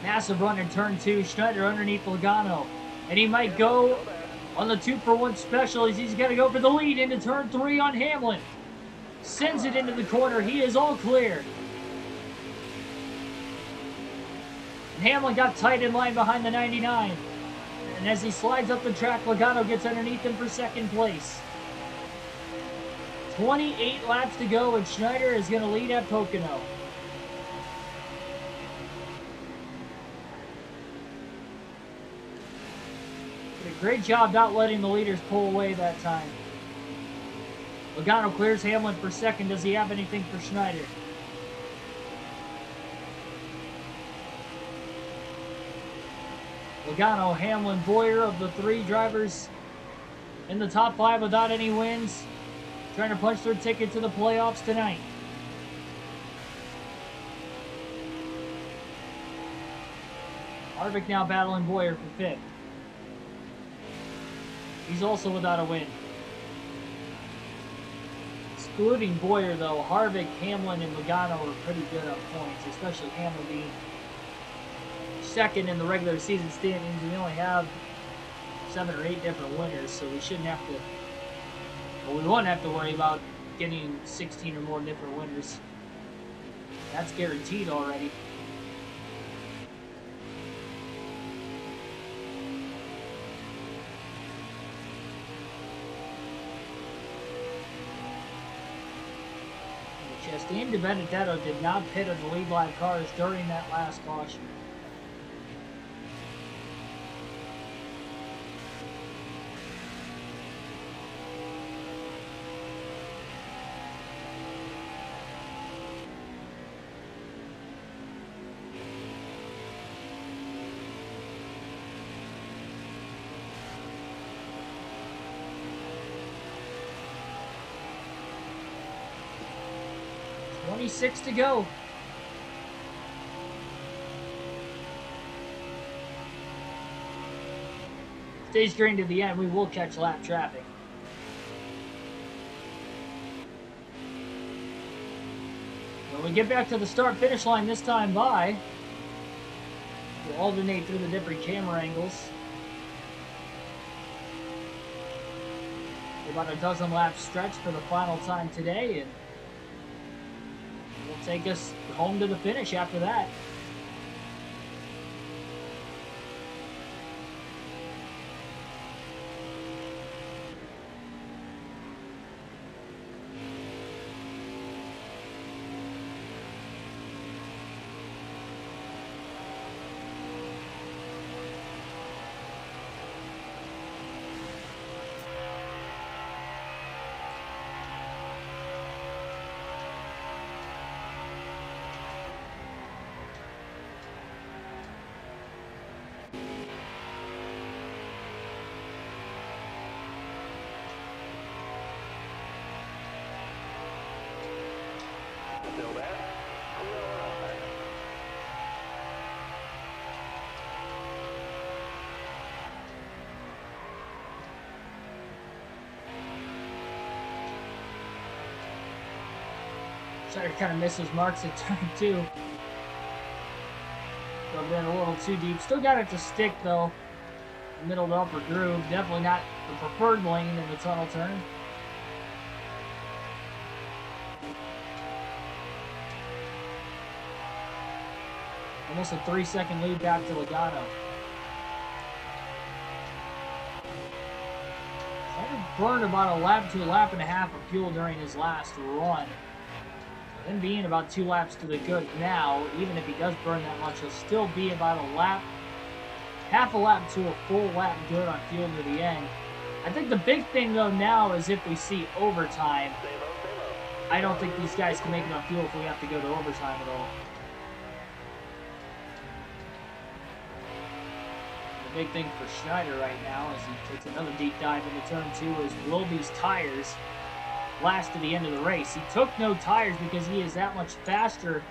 Massive run in turn 2. Schneider underneath Logano. And he might go on the 2-for-1 special as he's got to go for the lead into turn 3 on Hamlin. Sends it into the corner. He is all clear. And Hamlin got tight in line behind the 99. And as he slides up the track, Logano gets underneath him for 2nd place. 28 laps to go, and Schneider is going to lead at Pocono. Did a great job not letting the leaders pull away that time. Logano clears Hamlin for second. Does he have anything for Schneider? Logano, Hamlin, Boyer of the three drivers in the top five without any wins, trying to punch their ticket to the playoffs tonight. Harvick now battling Boyer for fifth. He's also without a win. Excluding Boyer, though, Harvick, Hamlin, and Logano are pretty good on points, especially Hamlin being second in the regular season standings. We only have 7 or 8 different winners, so we shouldn't have to, well, we won't have to worry about getting 16 or more different winners. That's guaranteed already. Chastain de Benedetto did not pit on the lead lap cars during that last caution. .26 to go. Stays green to the end. We will catch lap traffic. When we get back to the start-finish line this time by, we'll alternate through the different camera angles. About a dozen laps stretch for the final time today, and will take us home to the finish after that. Still there. Schneider kind of misses marks at turn 2. Drove in a little too deep. Still got it to stick though. Middle to upper groove. Definitely not the preferred lane in the tunnel turn. Almost a 3-second lead back to Logano. Schneider burned about a lap to a lap and a half of fuel during his last run. Him being about 2 laps to the good now, even if he does burn that much, he'll still be about a lap, half a lap to a full lap good on fuel to the end. I think the big thing though now is if we see overtime. I don't think these guys can make enough fuel if we have to go to overtime at all. The big thing for Schneider right now as he takes another deep dive into turn 2 is will these tires last to the end of the race. He took no tires because he is that much faster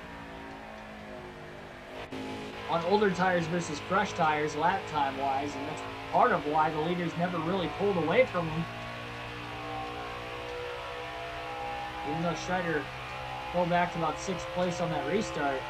on older tires versus fresh tires lap time wise, and that's part of why the leaders never really pulled away from him. Even though Schneider pulled back to about 6th place on that restart.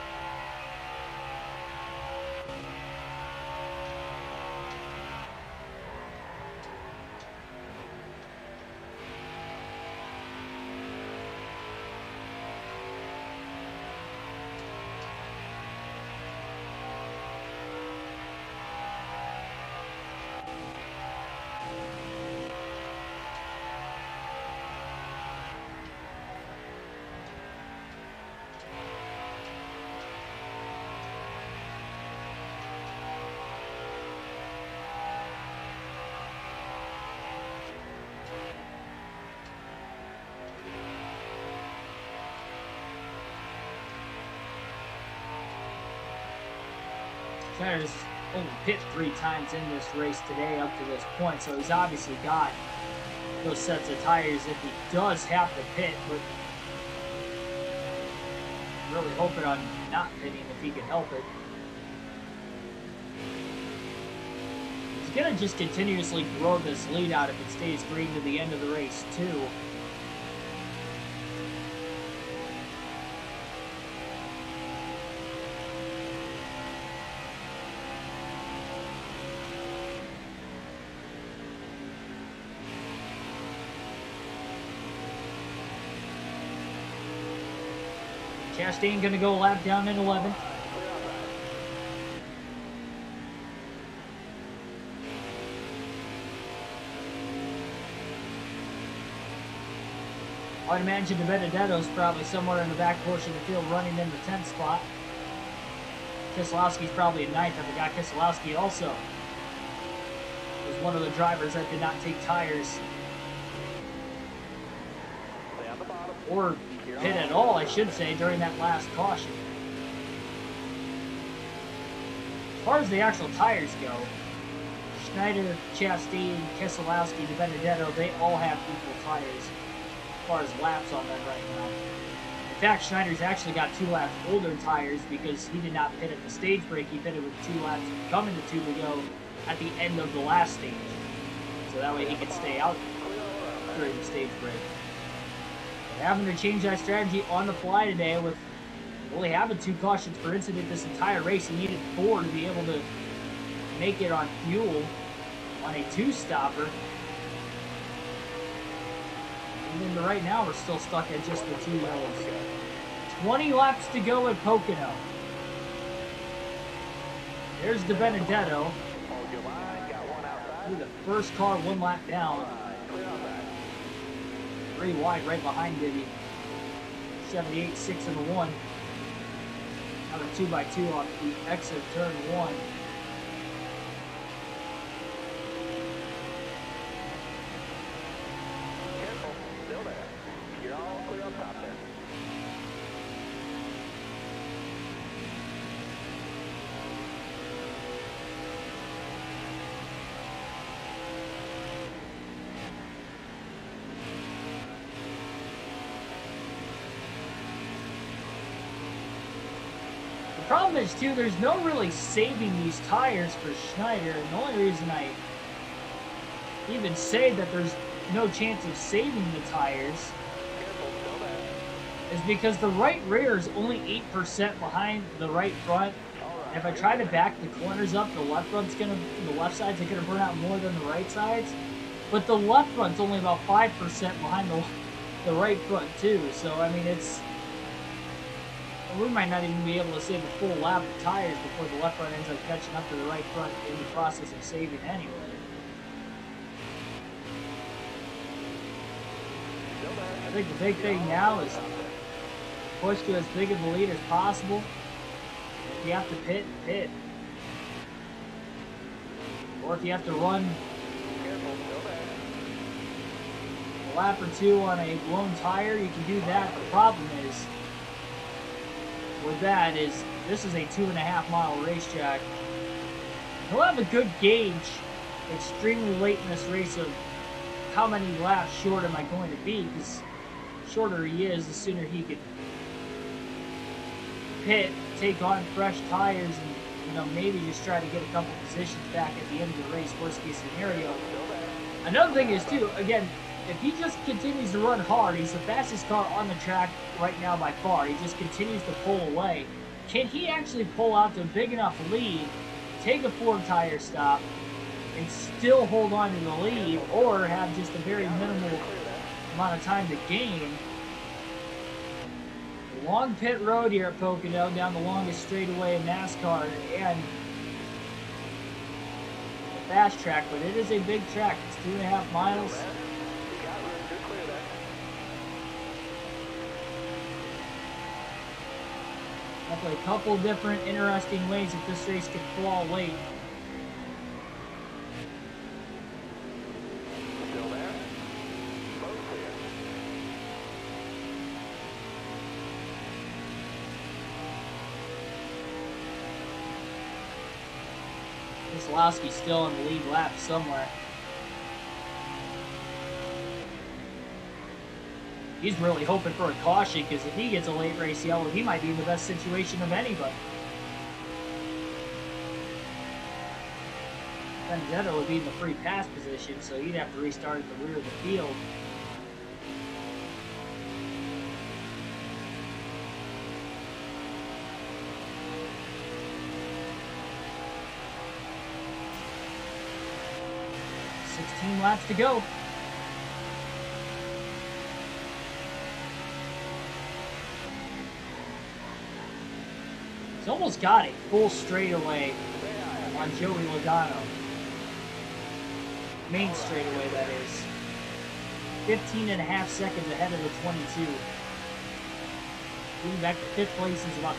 Schneider's only pit 3 times in this race today up to this point, so he's obviously got those sets of tires if he does have to pit, but really hoping on not pitting if he can help it. He's going to just continuously grow this lead out if it stays green to the end of the race, too. Chastain going to go a lap down in 11. I'd imagine Benedetto's probably somewhere in the back portion of the field running in the 10th spot. Keselowski's probably in 9th. I forgot Keselowski also was one of the drivers that did not take tires. Or pit at all, I should say, during that last caution. As far as the actual tires go, Schneider, Chastain, Keselowski, Benedetto, they all have equal tires as far as laps on them right now. In fact, Schneider's actually got 2 laps older tires because he did not pit at the stage break. He pitted with 2 laps coming to 2 to go at the end of the last stage. So that way he could stay out during the stage break. Having to change that strategy on the fly today with only having 2 cautions per incident this entire race. He needed 4 to be able to make it on fuel on a 2-stopper. And right now we're still stuck at just the 2 yellows. 20 laps to go at Pocono. There's the Benedetto. The first car 1 lap down. 3 wide right behind Diddy. 78, 6 and 1. Another 2x2 on the exit turn 1. Careful, still there. You're all clear up top there. The problem is, too, there's no really saving these tires for Schneider, and the only reason I even say that there's no chance of saving the tires is because the right rear is only 8% behind the right front. And if I try to back the corners up, the left sides are gonna burn out more than the right sides. But the left front's only about 5% behind the right front too. So I mean, we might not even be able to save a full lap of tires before the left front ends up catching up to the right front in the process of saving anyway. I think the big thing now is push to as big of a lead as possible. If you have to pit, pit. Or if you have to run a lap or 2 on a blown tire, you can do that. The problem is, with that is, this is a 2.5-mile racetrack. He'll have a good gauge extremely late in this race of how many laps short am I going to be, because the shorter he is, the sooner he could pit, take on fresh tires, and maybe just try to get a couple positions back at the end of the race, worst case scenario. Another thing is too, again, if he just continues to run hard, he's the fastest car on the track right now by far. He just continues to pull away. Can he actually pull out to a big enough lead, take a 4-tire stop, and still hold on to the lead, or have just a very minimal amount of time to gain? Long pit road here at Pocono, down the longest straightaway in NASCAR, and a fast track, but it is a big track. It's 2.5 miles. Definitely a couple different interesting ways that this race could fall late. Still there? Both clear. Keselowski's still in the lead lap somewhere. He's really hoping for a caution, because if he gets a late race yellow, he might be in the best situation of anybody. Benedetto would be in the free pass position, so he'd have to restart at the rear of the field. Laps to go. He's almost got a full straightaway on Joey Logano. Main straightaway, that is. 15.5 seconds ahead of the 22. Moving back to fifth place is about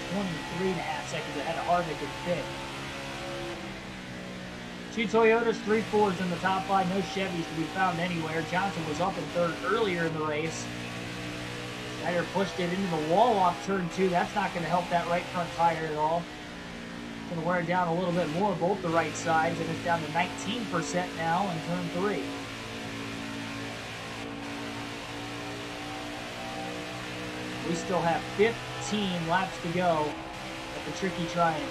23.5 seconds ahead of Harvick in fifth. 2 Toyotas, 3 Fords in the top 5, no Chevys to be found anywhere. Johnson was up in third earlier in the race. Schneider pushed it into the wall off turn 2. That's not going to help that right front tire at all. It's going to wear it down a little bit more, both the right sides, and it's down to 19% now in turn 3. We still have 15 laps to go at the tricky triangle.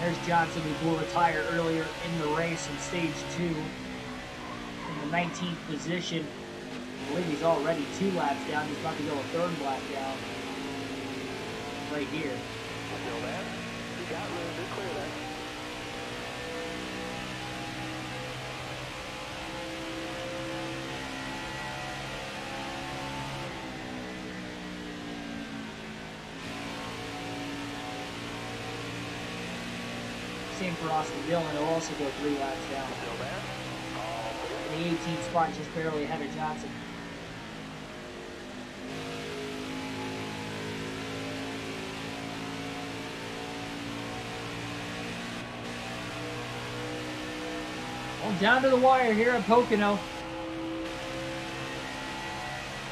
There's Johnson, who blew a tire earlier in the race in stage 2. In the 19th position. I believe he's already 2 laps down. He's about to go a 3rd lap down. Right here. Still there. You got room to clear that. Same for Austin Dillon. He'll also go 3 laps down. Still there. In the 18th spot, just barely ahead of Johnson. Well, down to the wire here at Pocono.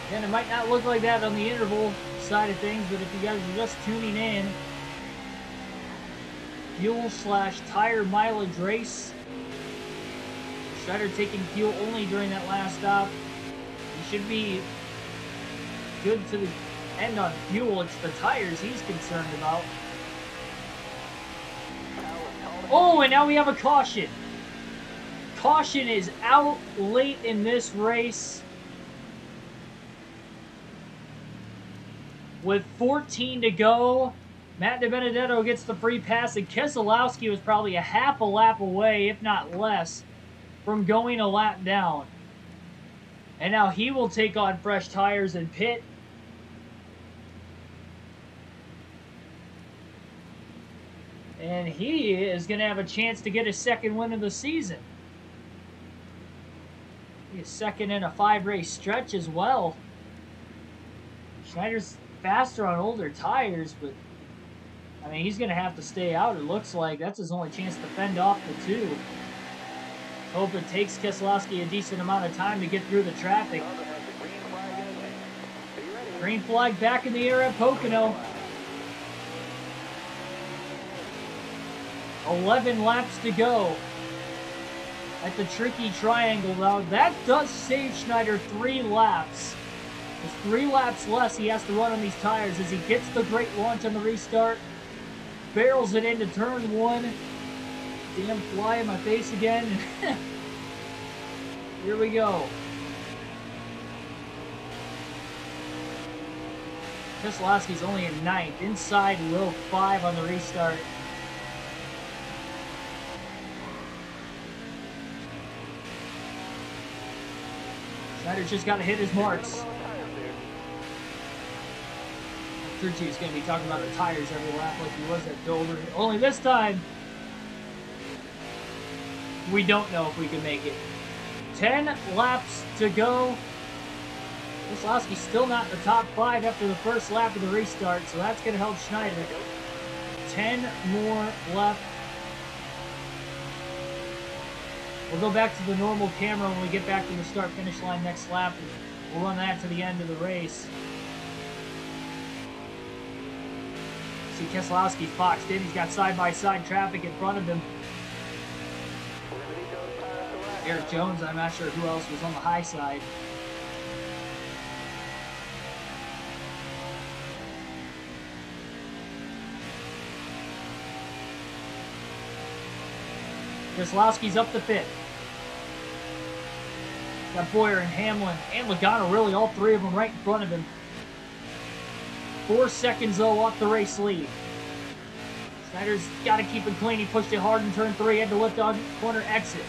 Again, it might not look like that on the interval side of things, but if you guys are just tuning in, fuel/tire mileage race. Schneider taking fuel only during that last stop. He should be good to the end on fuel. It's the tires he's concerned about. Oh, and now we have a caution. Caution is out late in this race. With 14 to go. Matt DiBenedetto gets the free pass, and Keselowski was probably a half a lap away, if not less, from going a lap down. And now he will take on fresh tires and pit. And he is going to have a chance to get his 2nd win of the season. He's 2nd in a 5-race stretch as well. Schneider's faster on older tires, but I mean, he's going to have to stay out, it looks like. That's his only chance to fend off the 2. Hope it takes Keselowski a decent amount of time to get through the traffic. Green flag back in the air at Pocono. 11 laps to go at the tricky triangle. Now, that does save Schneider 3 laps. There's 3 laps less he has to run on these tires as he gets the great launch on the restart. Barrels it into turn 1. Damn fly in my face again. Here we go. Keselowski's only in 9th. Inside row 5 on the restart. Schneider's just got to hit his marks. Turn 2 is going to be talking about the tires every lap like he was at Dover. Only this time, we don't know if we can make it. 10 laps to go. Keselowski's still not in the top 5 after the first lap of the restart, so that's going to help Schneider. 10 more left. We'll go back to the normal camera when we get back to the start-finish line next lap. We'll run that to the end of the race. See Keselowski's boxed in. He's got side-by-side traffic in front of him. Eric Jones, I'm not sure who else was on the high side. Keselowski's up the pit. Got Boyer and Hamlin and Logano, really all three of them right in front of him. 4 seconds though off the race lead. Schneider's got to keep it clean. He pushed it hard in turn 3, had to lift on corner exit.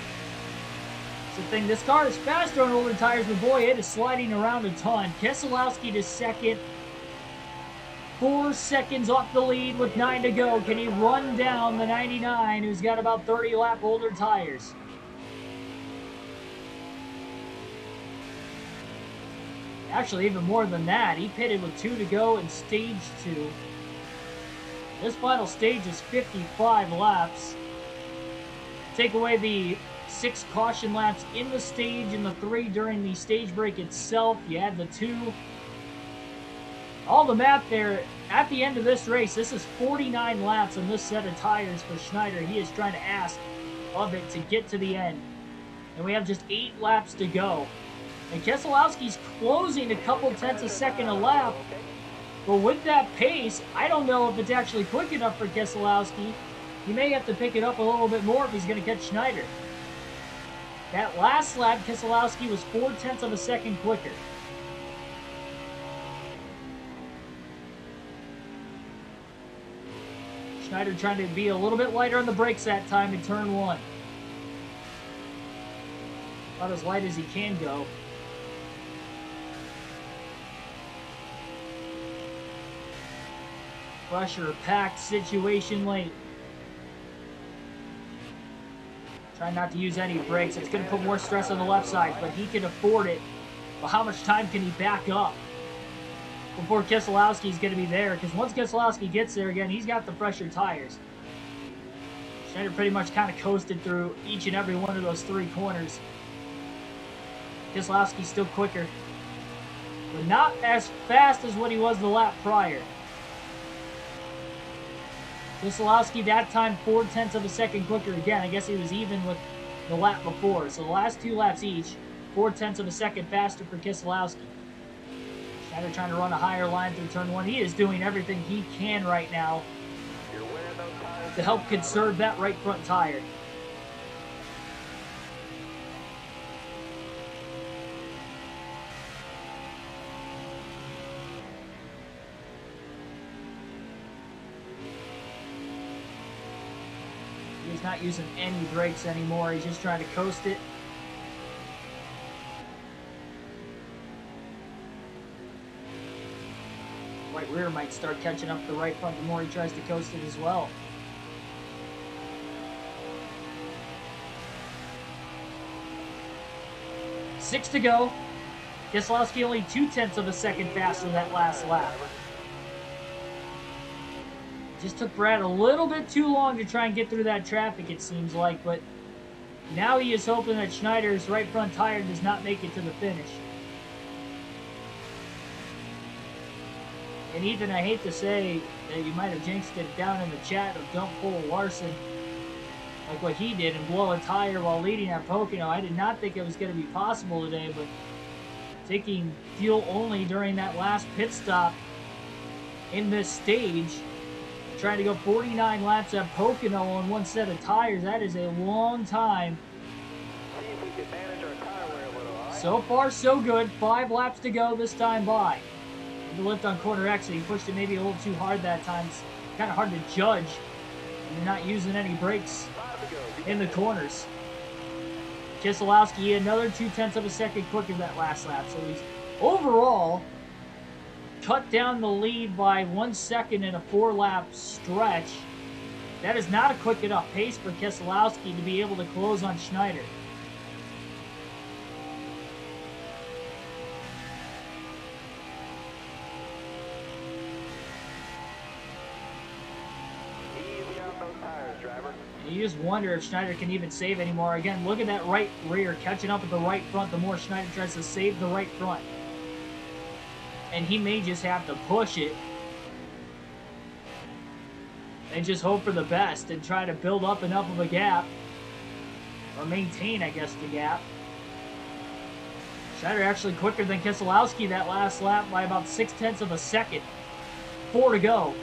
That's the thing, this car is faster on older tires, but boy, it is sliding around a ton. Keselowski to second. 4 seconds off the lead with 9 to go. Can he run down the 99 who's got about 30 lap older tires? Actually, even more than that. He pitted with 2 to go in stage 2. This final stage is 55 laps. Take away the 6 caution laps in the stage and the 3 during the stage break itself. You add the 2. All the math there. At the end of this race, this is 49 laps on this set of tires for Schneider. He is trying to ask of it to get to the end. And we have just 8 laps to go. And Keselowski's closing a couple tenths a second a lap. But with that pace, I don't know if it's actually quick enough for Keselowski. He may have to pick it up a little bit more if he's going to catch Schneider. That last lap, Keselowski was 4 tenths of a second quicker. Schneider trying to be a little bit lighter on the brakes that time in turn 1. About as light as he can go. Pressure-packed situation late. Try not to use any brakes. It's going to put more stress on the left side, but he can afford it. But how much time can he back up before Keselowski's going to be there? Because once Keselowski gets there again, he's got the fresher tires. Schneider pretty much kind of coasted through each and every one of those 3 corners. Keselowski's still quicker, but not as fast as what he was the lap prior. Keselowski that time 4 tenths of a second quicker again. I guess he was even with the lap before. So the last 2 laps each, 4 tenths of a second faster for Keselowski. Schneider trying to run a higher line through turn 1. He is doing everything he can right now to help conserve that right front tire. He's not using any brakes anymore. He's just trying to coast it. Right rear might start catching up the right front the more he tries to coast it as well. Six to go. Keselowski only 2 tenths of a second faster that last lap. Just took Brad a little bit too long to try and get through that traffic, it seems like, but now he is hoping that Schneider's right front tire does not make it to the finish. And Ethan, I hate to say that you might have jinxed it down in the chat of don't pull Larson like what he did and blow a tire while leading at Pocono. I did not think it was going to be possible today, but taking fuel only during that last pit stop in this stage, trying to go 49 laps at Pocono on 1 set of tires, that is a long time. See if we can manage our tire wear a little, all right? So far, so good. 5 laps to go this time by. The lift on corner exit, he pushed it maybe a little too hard that time. It's kind of hard to judge when you're not using any brakes in the corners. Keselowski another 2 tenths of a second quicker that last lap. So he's overall cut down the lead by 1 second in a 4-lap stretch. That is not a quick enough pace for Keselowski to be able to close on Schneider. Easy on those tires, driver. And you just wonder if Schneider can even save anymore. Again, look at that right rear catching up with the right front the more Schneider tries to save the right front. And he may just have to push it and just hope for the best and try to build up enough of a gap, or maintain, I guess, the gap. Schneider actually quicker than Keselowski that last lap by about 0.6 of a second. 4 to go.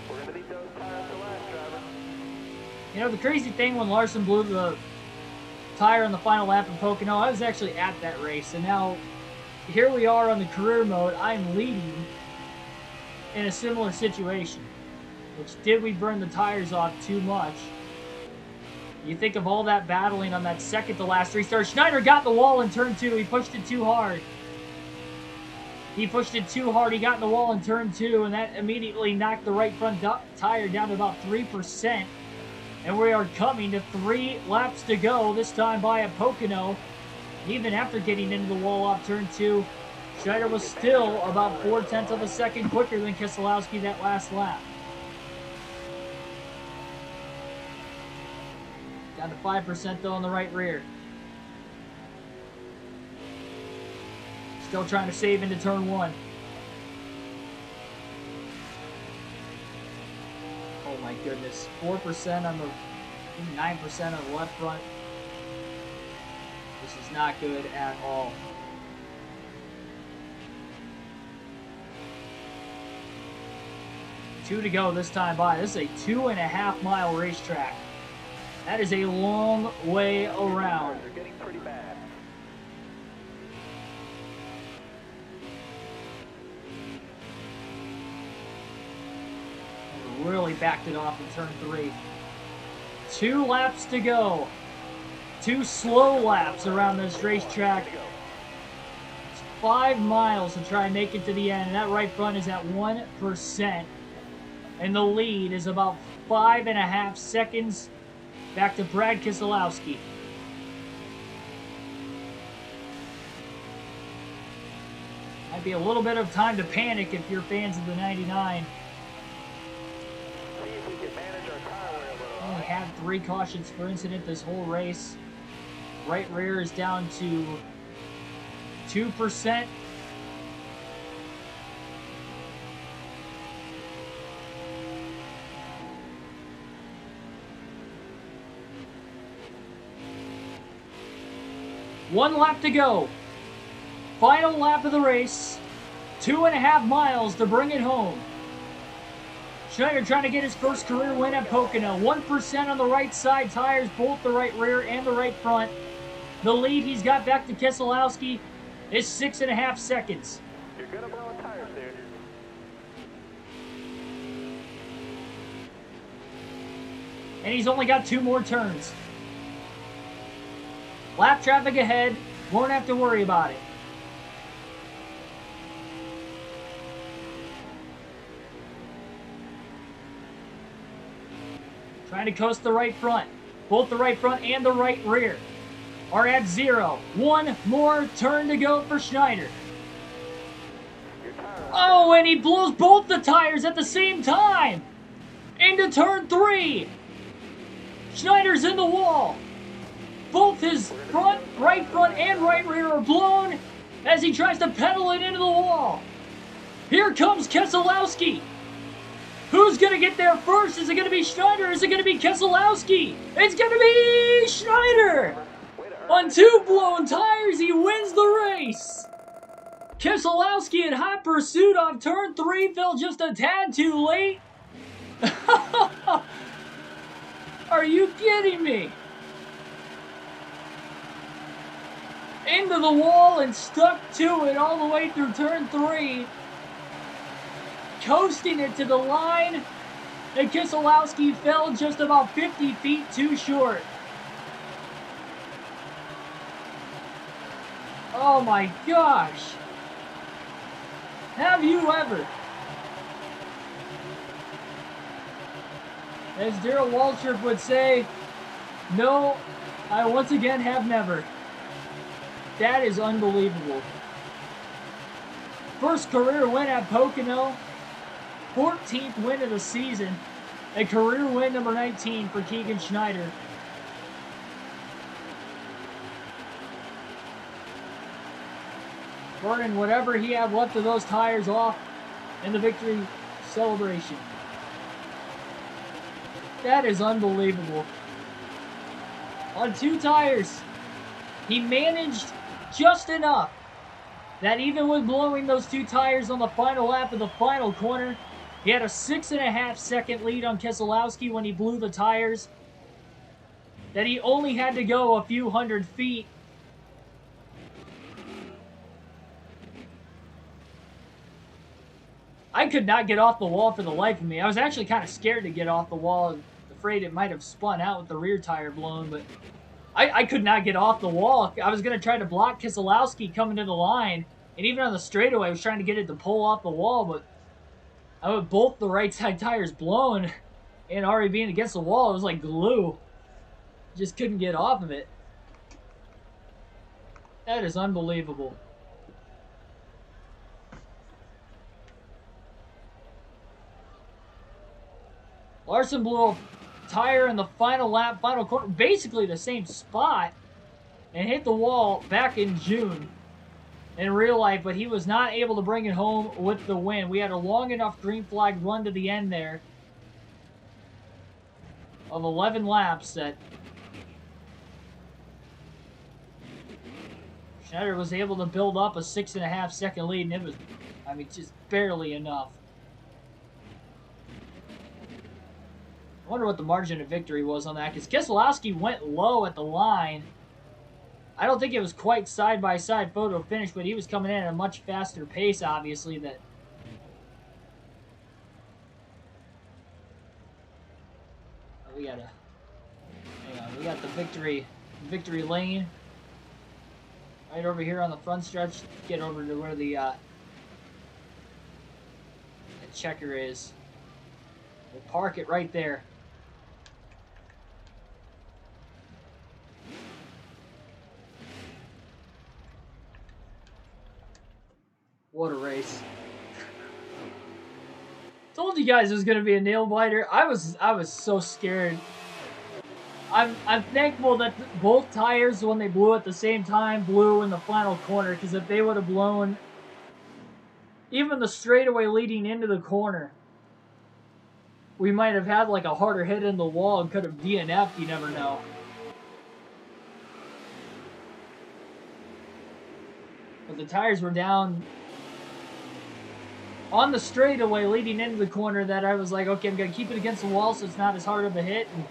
We're going to need those tires to last, driver. You know, the crazy thing, when Larson blew the tire on the final lap in Pocono, I was actually at that race, and now here we are on the career mode. I'm leading in a similar situation. Which, did we burn the tires off too much? You think of all that battling on that second to last restart. Schneider got the wall in turn 2. He pushed it too hard. He pushed it too hard. He got in the wall in turn 2, and that immediately knocked the right front tire down to about 3%. And we are coming to 3 laps to go, this time by a Pocono. Even after getting into the wall off turn 2, Schneider was still about 0.4 of a second quicker than Keselowski that last lap. Down to 5% though on the right rear. Still trying to save into turn 1. Oh my goodness. 4% on the, 9% on the left front. This is not good at all. Two to go this time by. This is a 2.5 mile racetrack. That is a long way around. They're getting pretty bad. Really backed it off in turn 3. 2 laps to go. 2 slow laps around this racetrack. It's 5 miles to try and make it to the end. And that right front is at 1%. And the lead is about 5.5 seconds back to Brad Keselowski. Might be a little bit of time to panic if you're fans of the 99. See if we can manage our tire wear a little. Only had 3 cautions per incident this whole race. Right rear is down to 2%. One lap to go. Final lap of the race. 2.5 miles to bring it home. Schneider trying to get his first career win at Pocono. 1% on the right side tires, both the right rear and the right front. The lead he's got back to Keselowski is 6.5 seconds. You're going to blow a tire soon. And he's only got 2 more turns. Lap traffic ahead. Won't have to worry about it. Trying to coast the right front. Both the right front and the right rear are at 0. 1 more turn to go for Schneider. Oh, and he blows both the tires at the same time. Into turn 3. Schneider's in the wall. Both his right front and right rear are blown as he tries to pedal it into the wall. Here comes Keselowski. Who's going to get there first? Is it going to be Schneider? Is it going to be Keselowski? It's going to be Schneider. On 2 blown tires, he wins the race. Keselowski in hot pursuit on turn 3 fell just a tad too late. Are you kidding me? Into the wall and stuck to it all the way through turn 3. Coasting it to the line. And Keselowski fell just about 50 feet too short. Oh my gosh. Have you ever? As Darrell Waltrip would say, no, I once again have never. That is unbelievable. First career win at Pocono. 14th win of the season. A career win number 19 for Keegan Schneider. burning whatever he had left of those tires off in the victory celebration. That is unbelievable. On 2 tires, he managed just enough that even with blowing those 2 tires on the final lap of the final corner, he had a 6.5 second lead on Keselowski when he blew the tires, that he only had to go a few hundred feet. I could not get off the wall for the life of me. I was actually kind of scared to get off the wall, afraid it might have spun out with the rear tire blown, but I could not get off the wall. I was going to try to block Keselowski coming to the line, and even on the straightaway, I was trying to get it to pull off the wall, but I with both the right side tires blown and already being against the wall, it was like glue. Just couldn't get off of it. That is unbelievable. Larson blew a tire in the final lap, final corner, basically the same spot, and hit the wall back in June in real life, but he was not able to bring it home with the win. We had a long enough green flag run to the end there of 11 laps that Schneider was able to build up a 6.5 second lead, and it was, I mean, just barely enough. I wonder what the margin of victory was on that, because Keselowski went low at the line. I don't think it was quite side-by-side photo finish, but he was coming in at a much faster pace, obviously. That we got the victory lane right over here on the front stretch. Get over to where the checker is. We'll park it right there. What a race. Told you guys it was gonna be a nail biter. I was so scared. I'm thankful that both tires, when they blew at the same time, blew in the final corner, because if they would have blown even the straightaway leading into the corner, we might have had like a harder hit in the wall and could have DNF'd, you never know. But the tires were down on the straightaway leading into the corner that I was like, okay, I'm going to keep it against the wall so it's not as hard of a hit. And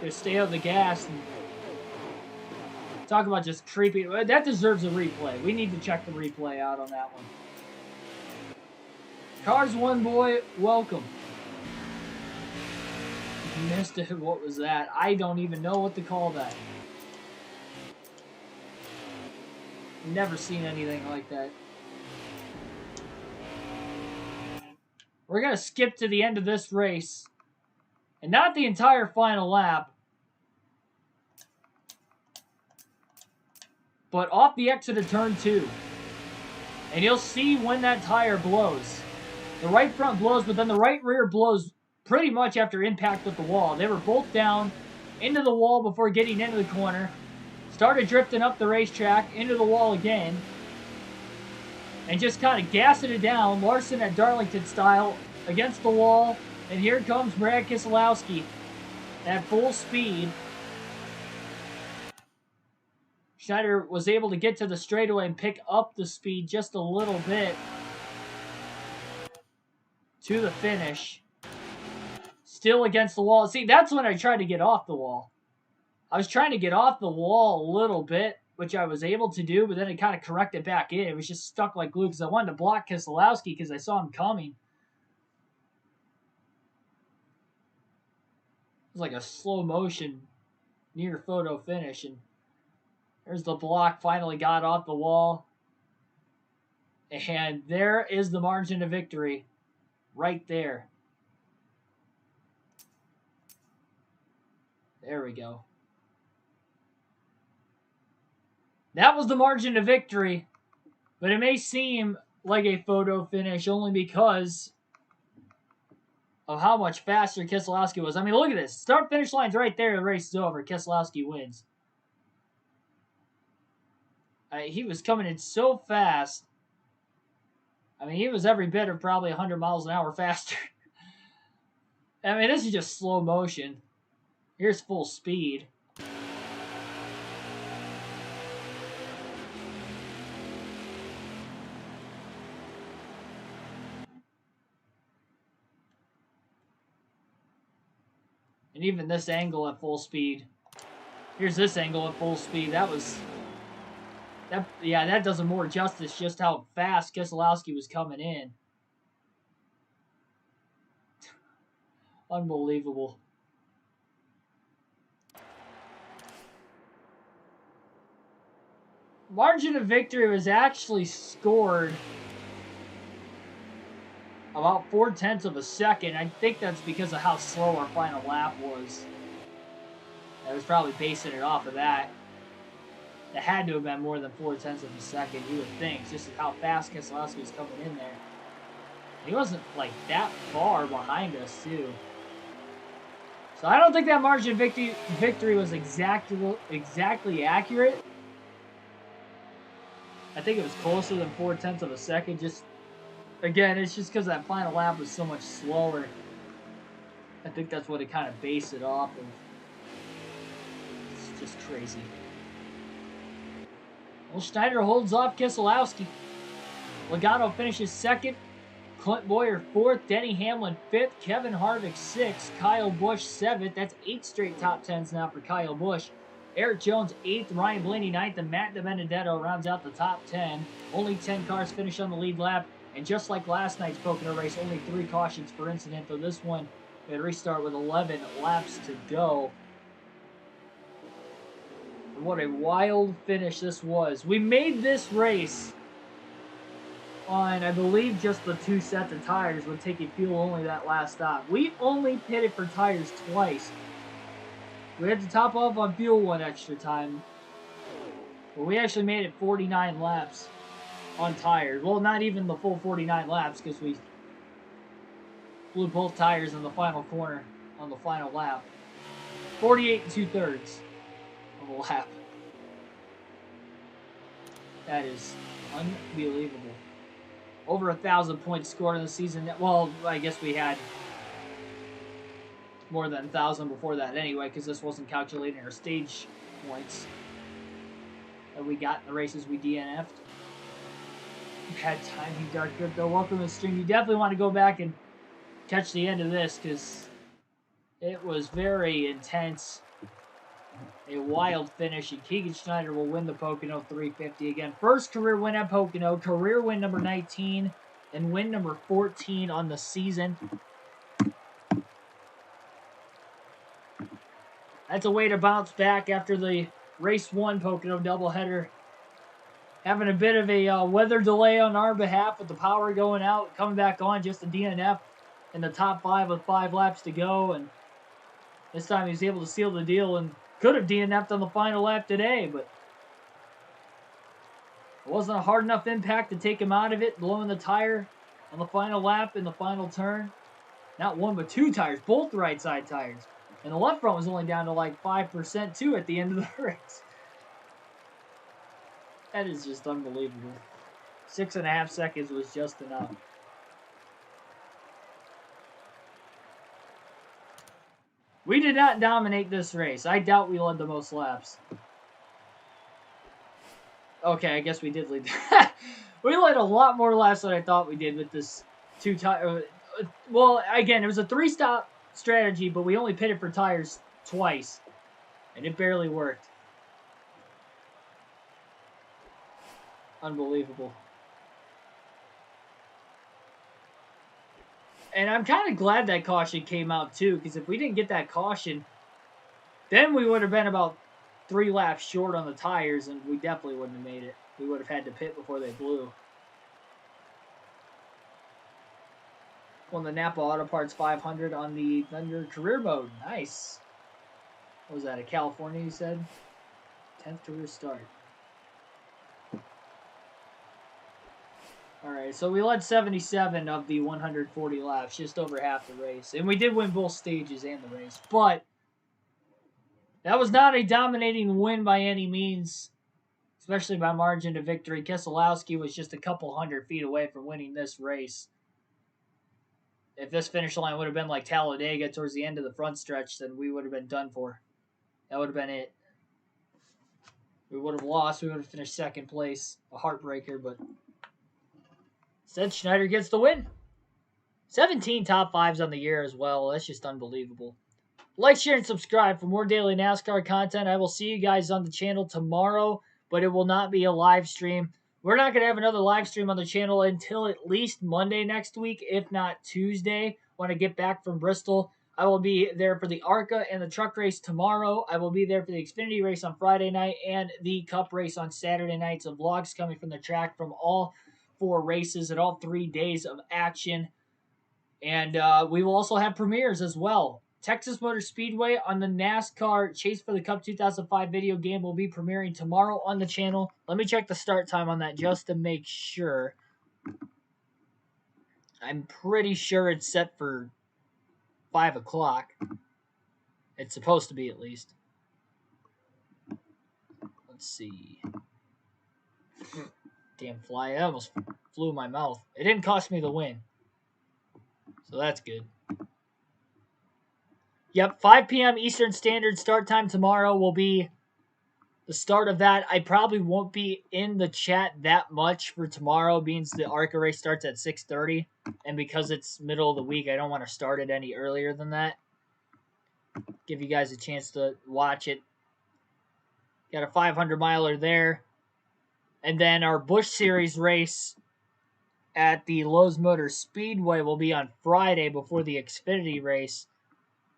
just stay on the gas. And talk about just creepy. That deserves a replay. We need to check the replay out on that one. Cars One Boy, welcome. Missed it. What was that? I don't even know what to call that. Never seen anything like that. We're going to skip to the end of this race. And not the entire final lap. But off the exit of turn 2. And you'll see when that tire blows. The right front blows, but then the right rear blows pretty much after impact with the wall. They were both down into the wall before getting into the corner. Started drifting up the racetrack, into the wall again. And just kind of gassing it down, Larson at Darlington style, against the wall. And here comes Brad Keselowski at full speed. Schneider was able to get to the straightaway and pick up the speed just a little bit to the finish. Still against the wall. See, that's when I tried to get off the wall. I was trying to get off the wall a little bit, which I was able to do, but then it kind of corrected back in. It was just stuck like glue because I wanted to block Keselowski because I saw him coming. It was like a slow motion near photo finish, and there's the block, finally got off the wall. And there is the margin of victory right there. There we go. That was the margin of victory, but it may seem like a photo finish only because of how much faster Keselowski was. I mean, look at this. Start-finish line's right there. The race is over. Keselowski wins. He was coming in so fast. I mean, he was every bit of probably 100 miles an hour faster. I mean, this is just slow motion. Here's full speed. And even this angle at full speed. Here's this angle at full speed. That does him more justice just how fast Keselowski was coming in. Unbelievable. Margin of victory was actually scored about 0.4 of a second. I think that's because of how slow our final lap was. I was probably basing it off of that. It had to have been more than 0.4 of a second, you would think, just how fast Keselowski was coming in there. He wasn't like that far behind us, too. So I don't think that margin of victory was exactly accurate. I think it was closer than 0.4 of a second. Just again, it's just because that final lap was so much slower. I think that's what it kind of based it off of. It's just crazy. Well, Schneider holds off Keselowski. Logano finishes second. Clint Boyer fourth. Denny Hamlin fifth. Kevin Harvick sixth. Kyle Busch seventh. That's 8 straight top tens now for Kyle Busch. Eric Jones 8th, Ryan Blaney 9th, and Matt DiBenedetto rounds out the top 10. Only 10 cars finish on the lead lap, and just like last night's Pocono race, only 3 cautions per incident, though this one would restart with 11 laps to go. What a wild finish this was. We made this race on, I believe, just the 2 sets of tires with taking fuel only that last stop. We only pitted for tires twice. We had to top off on fuel 1 extra time. But we actually made it 49 laps on tires. Well, not even the full 49 laps because we blew both tires in the final corner on the final lap. 48 2/3 of a lap. That is unbelievable. Over 1,000 points scored in the season. Well, I guess we had more than 1,000 before that anyway, because this wasn't calculating our stage points that we got in the races we DNF'd. Bad timing, Dark Crypto. Welcome to the stream. You definitely want to go back and catch the end of this, because it was very intense. A wild finish, and Keegan Schneider will win the Pocono 350 again. First career win at Pocono, career win number 19, and win number 14 on the season. That's a way to bounce back after the race 1 Pocono doubleheader. Having a bit of a weather delay on our behalf with the power going out, coming back on, just a DNF in the top 5 with 5 laps to go. And this time he was able to seal the deal and could have DNF'd on the final lap today, but it wasn't a hard enough impact to take him out of it, blowing the tire on the final lap in the final turn. Not 1, but 2 tires, both right side tires. And the left front was only down to like 5% too at the end of the race. That is just unbelievable. 6.5 seconds was just enough. We did not dominate this race. I doubt we led the most laps. Okay, I guess we did lead. We led a lot more laps than I thought we did with this 2 tire. Well, again, it was a 3-stop strategy, but we only pitted for tires twice, and it barely worked. Unbelievable. And I'm kind of glad that caution came out too, because if we didn't get that caution, then we would have been about 3 laps short on the tires, and we definitely wouldn't have made it. We would have had to pit before they blew. Won the Napa Auto Parts 500 on the Thunder career mode. Nice. What was that, a California you said? 10th career start. Alright, so we led 77 of the 140 laps, just over half the race. And we did win both stages and the race. But that was not a dominating win by any means. especially by margin to victory. Keselowski was just a couple 100 feet away from winning this race. If this finish line would have been like Talladega towards the end of the front stretch, then we would have been done for. That would have been it. We would have lost. We would have finished second place. A heartbreaker, but instead Schneider gets the win. 17 top fives on the year as well. That's just unbelievable. Like, share, and subscribe for more daily NASCAR content. I will see you guys on the channel tomorrow, but it will not be a live stream. We're not going to have another live stream on the channel until at least Monday next week, if not Tuesday, when I get back from Bristol. I will be there for the ARCA and the truck race tomorrow. I will be there for the Xfinity race on Friday night and the Cup race on Saturday night. So vlogs coming from the track from all 4 races and all 3 days of action. And we will also have premieres as well. Texas Motor Speedway on the NASCAR Chase for the Cup 2005 video game will be premiering tomorrow on the channel. Let me check the start time on that just to make sure. I'm pretty sure it's set for 5 o'clock. It's supposed to be, at least. Let's see. Damn fly. I almost flew in my mouth. It didn't cost me the win. So that's good. Yep, 5 p.m. Eastern Standard start time tomorrow will be the start of that. I probably won't be in the chat that much for tomorrow, being the ARCA race starts at 6:30. And because it's middle of the week, I don't want to start it any earlier than that. Give you guys a chance to watch it. Got a 500-miler there. And then our Busch Series race at the Lowe's Motor Speedway will be on Friday before the Xfinity race.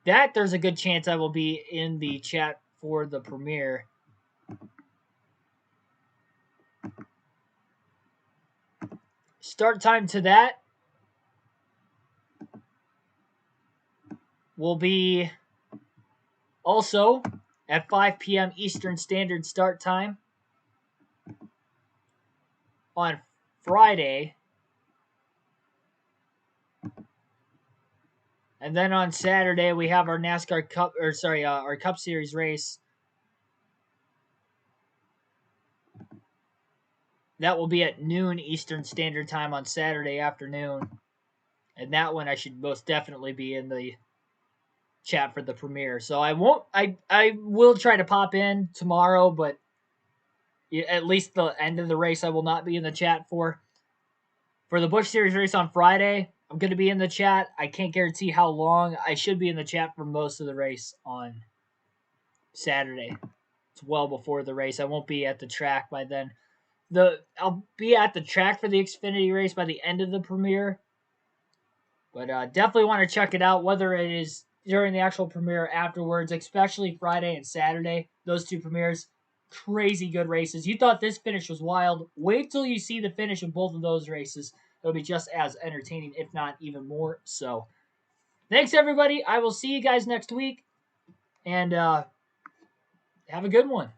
That there's a good chance I will be in the chat for the premiere. Start time to that will be also at 5 p.m. Eastern Standard start time on Friday. And then on Saturday, we have our NASCAR Cup, our Cup Series race. That will be at noon Eastern Standard Time on Saturday afternoon. And that one I should most definitely be in the chat for the premiere. So I will try to pop in tomorrow, but at least the end of the race I will not be in the chat for. For the Busch Series race on Friday, I'm going to be in the chat. I can't guarantee how long. I should be in the chat for most of the race on Saturday. It's well before the race. I won't be at the track by then. I'll be at the track for the Xfinity race by the end of the premiere. But definitely want to check it out, whether it is during the actual premiere or afterwards, especially Friday and Saturday. Those 2 premieres, crazy good races. You thought this finish was wild. Wait till you see the finish of both of those races. It'll be just as entertaining, if not even more so. Thanks, everybody. I will see you guys next week. And have a good one.